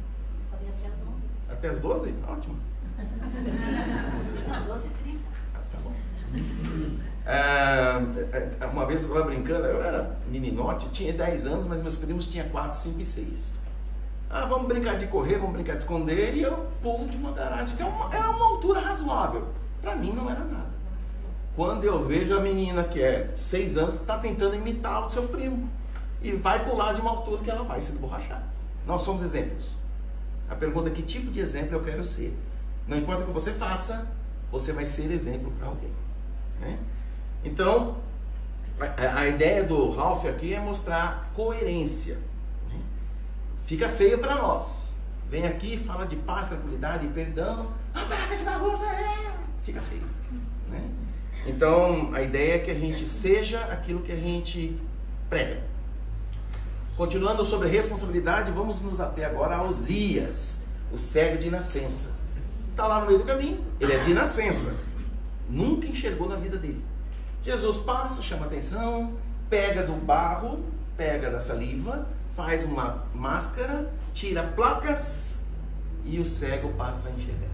C: Até às 11.
B: Até às 12? Ótimo.
C: Não, 12h30.
B: Tá bom. Uma vez eu estava brincando, eu era meninote, tinha 10 anos, mas meus primos tinham 4, 5 e 6. Vamos brincar de correr, vamos brincar de esconder, e eu pulo de uma garagem, que era uma altura razoável. Para mim não era nada. Quando eu vejo a menina que é 6 anos, está tentando imitar o seu primo, e vai pular de uma altura que ela vai se esborrachar. Nós somos exemplos. A pergunta é que tipo de exemplo eu quero ser. Não importa o que você faça, você vai ser exemplo para alguém. Né? Então, a ideia do Ralph aqui é mostrar coerência. Né? Fica feio para nós. Vem aqui, fala de paz, tranquilidade e perdão. Essa bagunça fica feio. Né? Então, a ideia é que a gente seja aquilo que a gente prega. Continuando sobre responsabilidade, vamos nos ater agora a Osias, o cego de nascença. Está lá no meio do caminho, ele é de nascença. Nunca enxergou na vida dele. Jesus passa, chama atenção, pega do barro, pega da saliva, faz uma máscara, tira placas e o cego passa a enxergar.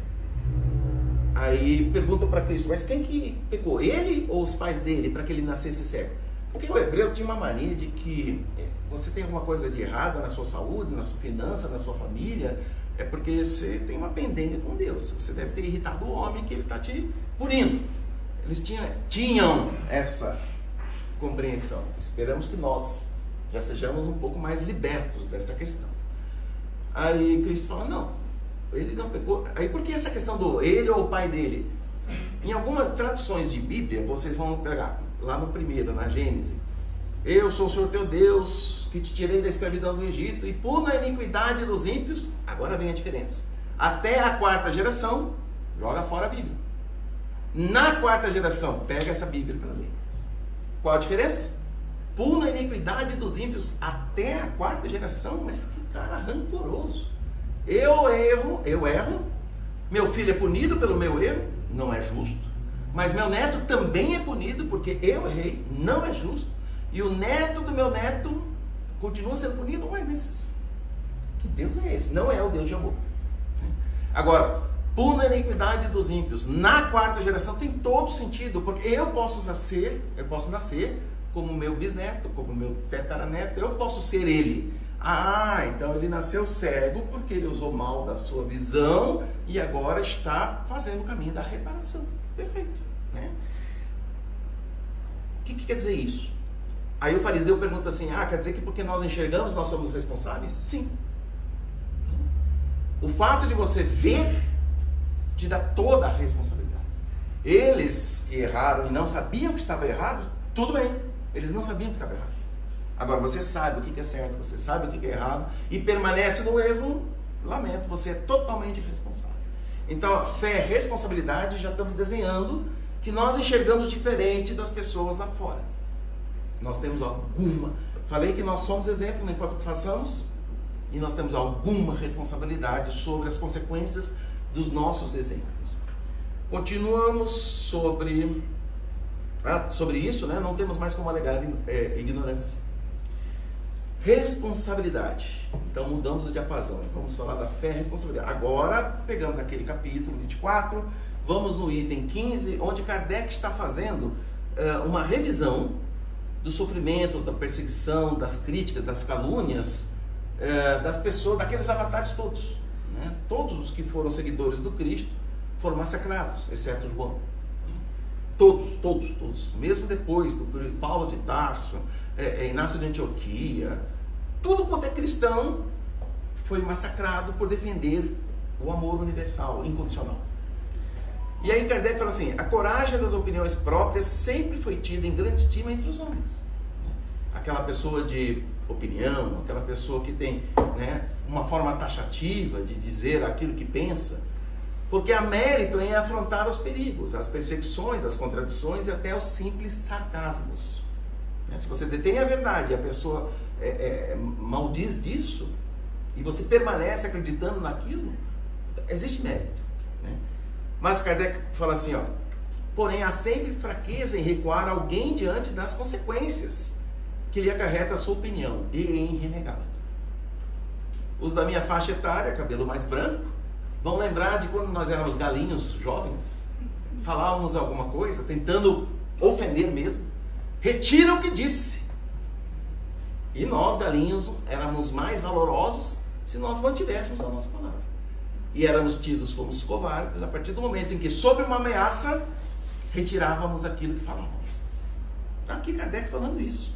B: Aí perguntam para Cristo, mas quem que pecou? Ele ou os pais dele para que ele nascesse cego? Porque o hebreu tinha uma mania de que você tem alguma coisa de errada na sua saúde, na sua finança, na sua família, é porque você tem uma pendência com Deus. Você deve ter irritado o homem que ele está te punindo. Eles tinham essa compreensão. Esperamos que nós já sejamos um pouco mais libertos dessa questão. Aí Cristo fala, não, ele não pecou. Aí por que essa questão do ele ou o pai dele? Em algumas traduções de Bíblia, vocês vão pegar lá no primeiro, na Gênesis. Eu sou o Senhor teu Deus, que te tirei da escravidão do Egito e puno a iniquidade dos ímpios. Agora vem a diferença. Até a 4ª geração, joga fora a Bíblia. Na 4ª geração, pega essa Bíblia para ler. Qual a diferença? Puno a iniquidade dos ímpios até a 4ª geração. Mas que cara rancoroso. Eu erro, meu filho é punido pelo meu erro, não é justo. Mas meu neto também é punido porque eu errei, não é justo. E o neto do meu neto continua sendo punido. Ué, mas que Deus é esse? Não é o Deus de amor. Agora, puna a iniquidade dos ímpios. Na 4ª geração tem todo sentido, porque eu posso nascer como meu bisneto, como meu tetaraneto, eu posso ser ele. Então ele nasceu cego porque ele usou mal da sua visão e agora está fazendo o caminho da reparação. Perfeito. Né? que quer dizer isso? Aí o fariseu pergunta assim, quer dizer que porque nós enxergamos, nós somos responsáveis? Sim. O fato de você ver te dá toda a responsabilidade. Eles que erraram e não sabiam que estava errado, tudo bem. Eles não sabiam que estava errado. Agora você sabe o que é certo, você sabe o que é errado e permanece no erro, lamento, você é totalmente responsável. Então, fé, responsabilidade, já estamos desenhando que nós enxergamos diferente das pessoas lá fora. Nós temos alguma, falei que nós somos exemplo, não importa o que façamos, e nós temos alguma responsabilidade sobre as consequências dos nossos exemplos. Continuamos sobre isso, né? Não temos mais como alegar ignorância. Responsabilidade. Então mudamos o diapasão, vamos falar da fé e responsabilidade. Agora pegamos aquele capítulo 24, vamos no item 15, onde Kardec está fazendo uma revisão do sofrimento, da perseguição, das críticas, das calúnias, das pessoas, daqueles avatares todos, né? Todos os que foram seguidores do Cristo foram massacrados, exceto João. Todos. Mesmo depois do Paulo de Tarso, Inácio de Antioquia, tudo quanto é cristão foi massacrado por defender o amor universal, incondicional. E aí Kardec fala assim, a coragem das opiniões próprias sempre foi tida em grande estima entre os homens. Aquela pessoa de opinião, aquela pessoa que tem, né, uma forma taxativa de dizer aquilo que pensa, porque há mérito em afrontar os perigos, as perseguições, as contradições e até os simples sarcasmos. Se você detém a verdade e a pessoa maldiz disso, e você permanece acreditando naquilo, existe mérito, né? Mas Kardec fala assim, porém há sempre fraqueza em recuar alguém diante das consequências que lhe acarreta a sua opinião e em renegá-la. Os da minha faixa etária, cabelo mais branco, vão lembrar de quando nós éramos galinhos jovens, falávamos alguma coisa, tentando ofender mesmo, retira o que disse. E nós, galinhos, éramos mais valorosos se nós mantivéssemos a nossa palavra. E éramos tidos como os covardes a partir do momento em que, sob uma ameaça, retirávamos aquilo que falávamos. Está aqui Kardec falando isso.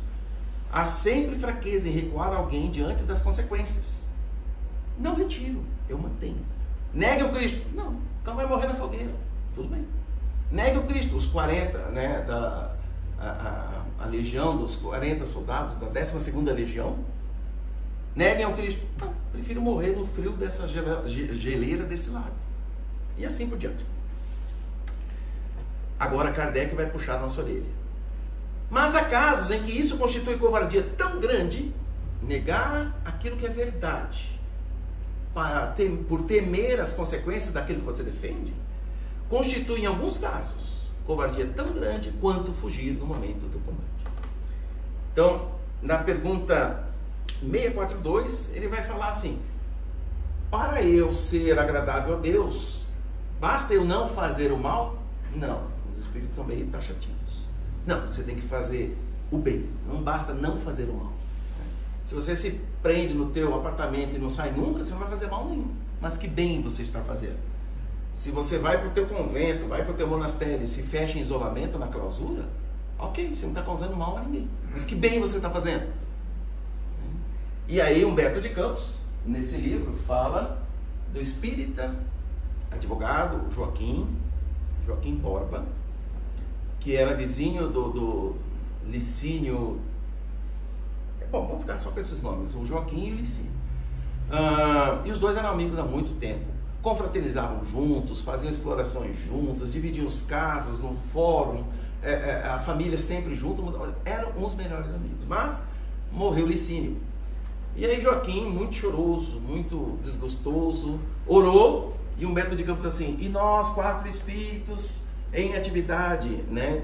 B: Há sempre fraqueza em recuar alguém diante das consequências. Não retiro, eu mantenho. Negue o Cristo. Não, então vai morrer na fogueira. Tudo bem. Negue o Cristo. Os 40, né, a legião dos 40 soldados da 12ª Legião, neguem ao Cristo. Não, prefiro morrer no frio dessa geleira desse lago. E assim por diante. Agora Kardec vai puxar a nossa orelha. Mas há casos em que isso constitui covardia tão grande, negar aquilo que é verdade, por temer as consequências daquilo que você defende, constitui em alguns casos covardia tão grande quanto fugir no momento do combate. Então, na pergunta 642, ele vai falar assim: para eu ser agradável a Deus, basta eu não fazer o mal? Não, os espíritos são meio taxativos. Não, você tem que fazer o bem, não basta não fazer o mal. Se você se prende no teu apartamento e não sai nunca, você não vai fazer mal nenhum. Mas que bem você está fazendo? Se você vai para o teu convento, vai para o teu monastério e se fecha em isolamento na clausura, ok, você não está causando mal a ninguém. Mas que bem você está fazendo? E aí Humberto de Campos, nesse livro, fala do espírita advogado Joaquim Borba, que era vizinho do Licínio. Bom, vamos ficar só com esses nomes, o Joaquim e o Licínio. E os dois eram amigos há muito tempo. Confraternizavam juntos, faziam explorações juntos, dividiam os casos no fórum, a família sempre junto, eram os melhores amigos. Mas morreu Licínio. E aí Joaquim, muito choroso, muito desgostoso, orou, e Humberto de Campos assim: e nós 4 espíritos em atividade, né,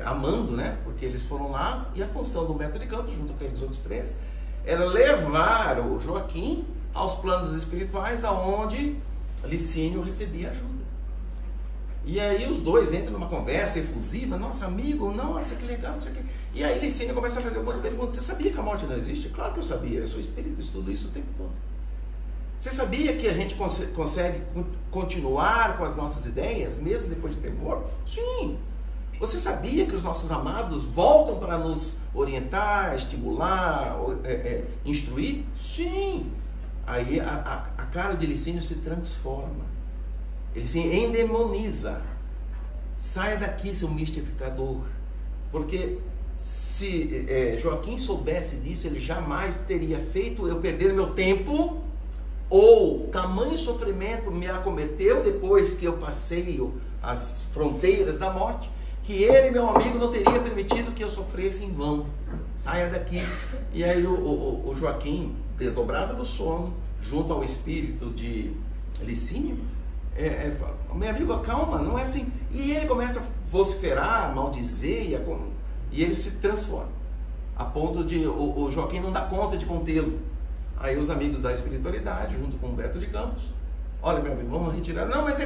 B: amando, né, porque eles foram lá, e a função do Humberto de Campos, junto com aqueles outros 3, era levar o Joaquim aos planos espirituais, aonde Licínio recebia ajuda. E aí os dois entram numa conversa efusiva: nossa, amigo, nossa, que legal, não sei o quê. E aí Licínio começa a fazer algumas perguntas: você sabia que a morte não existe? Claro que eu sabia, eu sou espírita, estudo isso o tempo todo. Você sabia que a gente consegue continuar com as nossas ideias, mesmo depois de ter morto? Sim. Você sabia que os nossos amados voltam para nos orientar, estimular, instruir? Sim. Aí a cara de Licínio se transforma. Ele se endemoniza. Saia daqui, seu mistificador. Porque se Joaquim soubesse disso, ele jamais teria feito eu perder meu tempo, ou tamanho sofrimento me acometeu depois que eu passei as fronteiras da morte, que ele, meu amigo, não teria permitido que eu sofresse em vão. Saia daqui. E aí o Joaquim, desdobrado do sono, junto ao espírito de Licínio, meu amigo, acalma, não é assim. E ele começa a vociferar, maldizer, e ele se transforma, a ponto de o Joaquim não dá conta de contê-lo. Aí os amigos da espiritualidade, junto com Humberto de Campos, olha, meu amigo, vamos retirar. Não, mas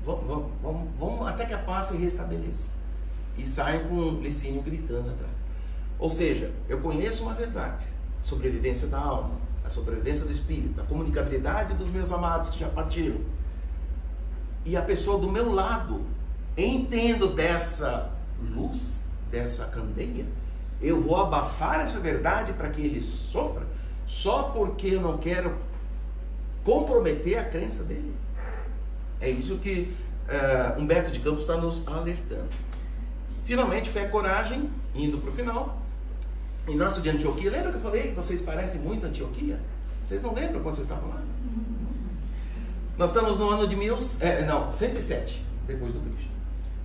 B: vamos até que a paz se restabeleça. E saem com Licínio gritando atrás. Ou seja, eu conheço uma verdade: a sobrevivência da alma, a sobrevivência do espírito, a comunicabilidade dos meus amados que já partiram. E a pessoa do meu lado, entendo dessa luz, dessa candeia, eu vou abafar essa verdade para que ele sofra, só porque eu não quero comprometer a crença dele. É isso que Humberto de Campos está nos alertando. Finalmente, fé e coragem, indo para o final. Inácio de Antioquia, lembra que eu falei que vocês parecem muito Antioquia? Vocês não lembram quando vocês estavam lá? Nós estamos no ano de 107 depois do Cristo,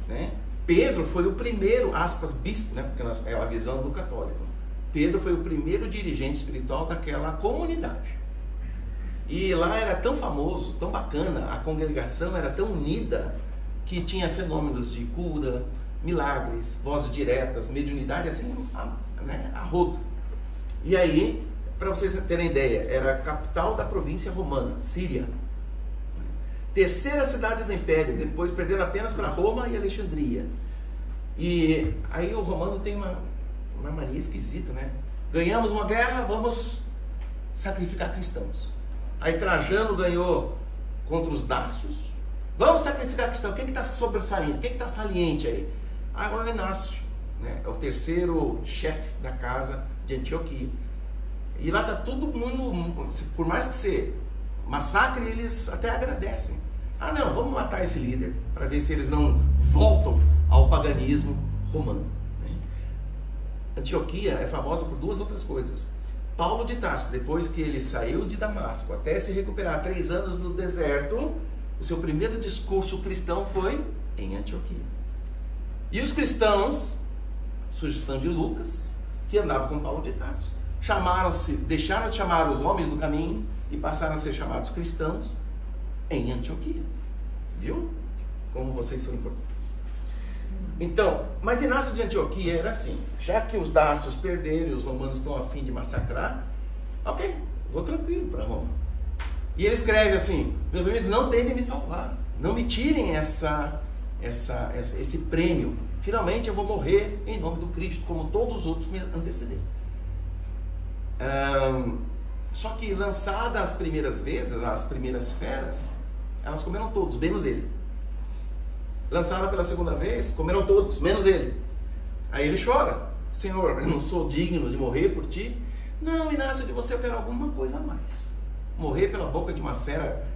B: né? Pedro foi o primeiro, aspas, bispo, né? Porque é a visão do católico. Pedro foi o primeiro dirigente espiritual daquela comunidade. E lá era tão famoso, tão bacana, a congregação era tão unida, que tinha fenômenos de cura, milagres, vozes diretas, mediunidade, assim, a rodo. E aí, para vocês terem ideia, era a capital da província romana, Síria. Terceira cidade do Império, depois perderam apenas para Roma e Alexandria. E aí o romano tem uma mania esquisita, né? Ganhamos uma guerra, vamos sacrificar cristãos. Aí Trajano ganhou contra os dácios, vamos sacrificar cristãos. Quem que está sobressaindo? Quem que está saliente aí? Agora é Inácio, né? É o terceiro chefe da casa de Antioquia. E lá está todo mundo, por mais que você massacre, eles até agradecem. Ah não, vamos matar esse líder, para ver se eles não voltam ao paganismo romano, né? Antioquia é famosa por duas outras coisas. Paulo de Tarso, depois que ele saiu de Damasco, até se recuperar 3 anos no deserto, o seu primeiro discurso cristão foi em Antioquia. E os cristãos, sugestão de Lucas, que andava com Paulo de Tarso, deixaram de chamar os homens do caminho e passaram a ser chamados cristãos em Antioquia. Viu? Como vocês são importantes. Então, mas Inácio de Antioquia era assim: já que os dácios perderam e os romanos estão a fim de massacrar, ok, vou tranquilo para Roma. E ele escreve assim: meus amigos, não tentem me salvar, não me tirem esse prêmio. Finalmente eu vou morrer em nome do Cristo, como todos os outros que me antecederam. Só que lançadas as primeiras vezes, as primeiras feras, elas comeram todos, menos ele. Lançada pela segunda vez, comeram todos, menos ele. Aí ele chora: Senhor, eu não sou digno de morrer por ti. Não, Inácio, de você eu quero alguma coisa a mais. Morrer pela boca de uma fera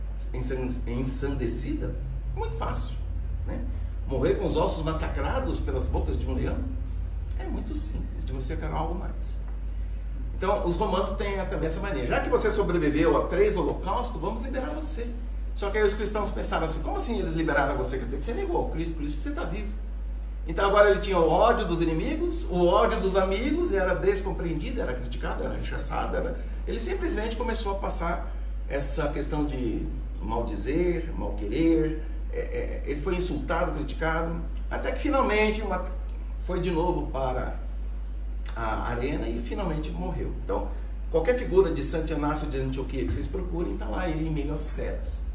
B: ensandecida, muito fácil, né? Morrer com os ossos massacrados pelas bocas de um leão, é muito simples. De você eu quero algo mais. Então, os romanos têm também essa mania: já que você sobreviveu a 3 holocaustos, vamos liberar você. Só que aí os cristãos pensaram assim: como assim eles liberaram você? Quer dizer que você negou ao Cristo, por isso que você está vivo. Então agora ele tinha o ódio dos inimigos, o ódio dos amigos, era descompreendido, era criticado, era rechaçado. Ele simplesmente começou a passar essa questão de maldizer, malquerer. Ele foi insultado, criticado, até que finalmente foi de novo para a arena e finalmente morreu. Então, qualquer figura de Santo Inácio de Antioquia que vocês procurem, está lá ele em meio às feras.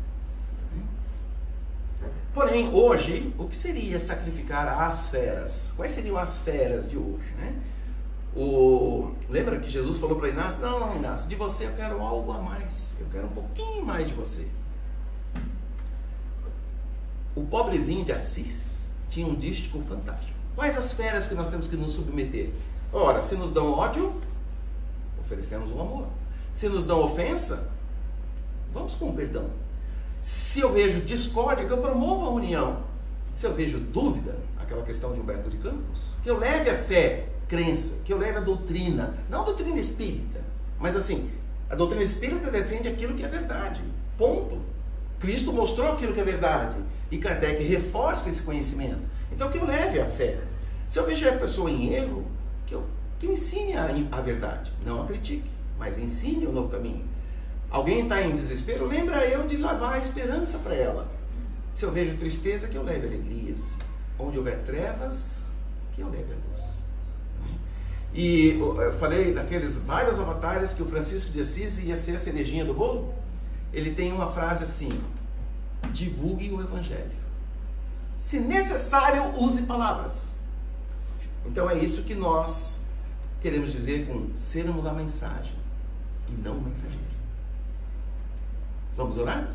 B: Porém, hoje, o que seria sacrificar as feras? Quais seriam as feras de hoje, né? Lembra que Jesus falou para Inácio: não, Inácio, de você eu quero algo a mais, eu quero um pouquinho mais de você. O pobrezinho de Assis tinha um dístico fantástico. Quais as esferas que nós temos que nos submeter? Ora, se nos dão ódio, oferecemos um amor. Se nos dão ofensa, vamos com o perdão. Se eu vejo discórdia, que eu promova a união. Se eu vejo dúvida, aquela questão de Humberto de Campos, que eu leve a fé, crença, que eu leve a doutrina, não a doutrina espírita, mas assim, a doutrina espírita defende aquilo que é verdade, ponto. Cristo mostrou aquilo que é verdade e Kardec reforça esse conhecimento. Então que eu leve a fé. Se eu vejo a pessoa em erro, que eu ensine a verdade, não a critique, mas ensine o novo caminho. Alguém está em desespero, lembra eu de levar a esperança para ela. Se eu vejo tristeza, que eu leve alegrias. Onde houver trevas, que eu leve a luz. E eu falei daqueles vários avatares que o Francisco de Assis ia ser a cerejinha do bolo. Ele tem uma frase assim: divulgue o Evangelho. Se necessário, use palavras. Então é isso que nós queremos dizer com sermos a mensagem e não o mensageiro. Vamos orar?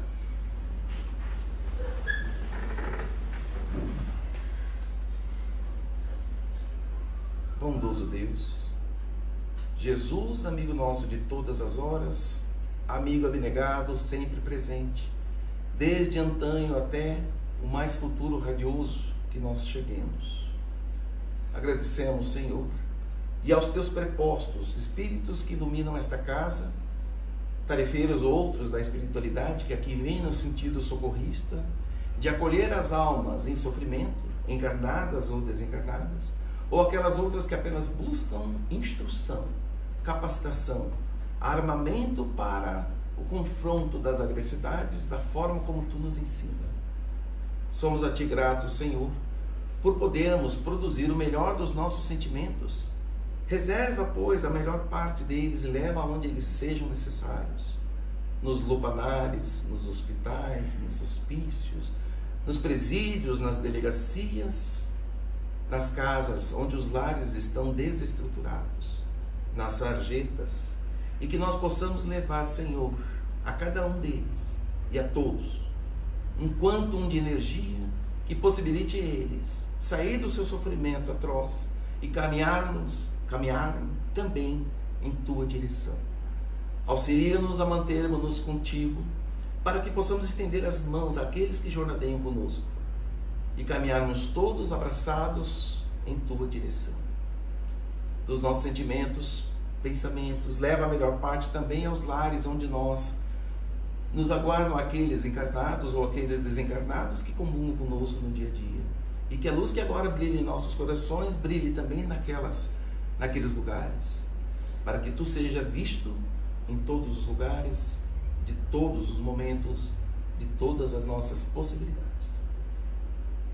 B: Bondoso Deus, Jesus, amigo nosso de todas as horas, amigo abnegado, sempre presente, desde antanho até o mais futuro radioso que nós cheguemos. Agradecemos, Senhor, e aos teus prepostos, espíritos que iluminam esta casa, tarefeiros outros da espiritualidade que aqui vêm no sentido socorrista, de acolher as almas em sofrimento, encarnadas ou desencarnadas, ou aquelas outras que apenas buscam instrução, capacitação, armamento para o confronto das adversidades, da forma como Tu nos ensina. Somos a Ti gratos, Senhor, por podermos produzir o melhor dos nossos sentimentos. Reserva, pois, a melhor parte deles e leva aonde eles sejam necessários. Nos lupanares, nos hospitais, nos hospícios, nos presídios, nas delegacias, nas casas onde os lares estão desestruturados, nas sarjetas, e que nós possamos levar, Senhor, a cada um deles e a todos um quantum de energia que possibilite eles sair do seu sofrimento atroz e caminharem também em Tua direção. Auxilia-nos a mantermos-nos contigo, para que possamos estender as mãos àqueles que jornadeiam conosco e caminharmos todos abraçados em Tua direção. Dos nossos sentimentos, pensamentos, leva a melhor parte também aos lares onde nos aguardam aqueles encarnados ou aqueles desencarnados que comungam conosco no dia a dia. E que a luz que agora brilha em nossos corações, brilhe também naqueles lugares, para que Tu seja visto em todos os lugares, de todos os momentos, de todas as nossas possibilidades.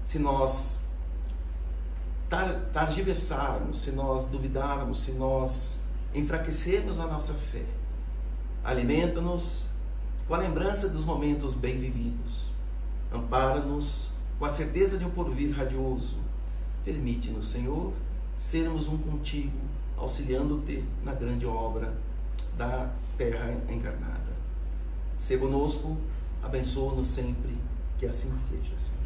B: Se nós targiversarmos, se nós duvidarmos, se nós enfraquecermos a nossa fé, alimenta-nos com a lembrança dos momentos bem vividos, ampara-nos com a certeza de um porvir radioso, permite-nos, Senhor, sermos um contigo, auxiliando-te na grande obra da terra encarnada. Sê conosco, abençoa-nos sempre, que assim seja, Senhor.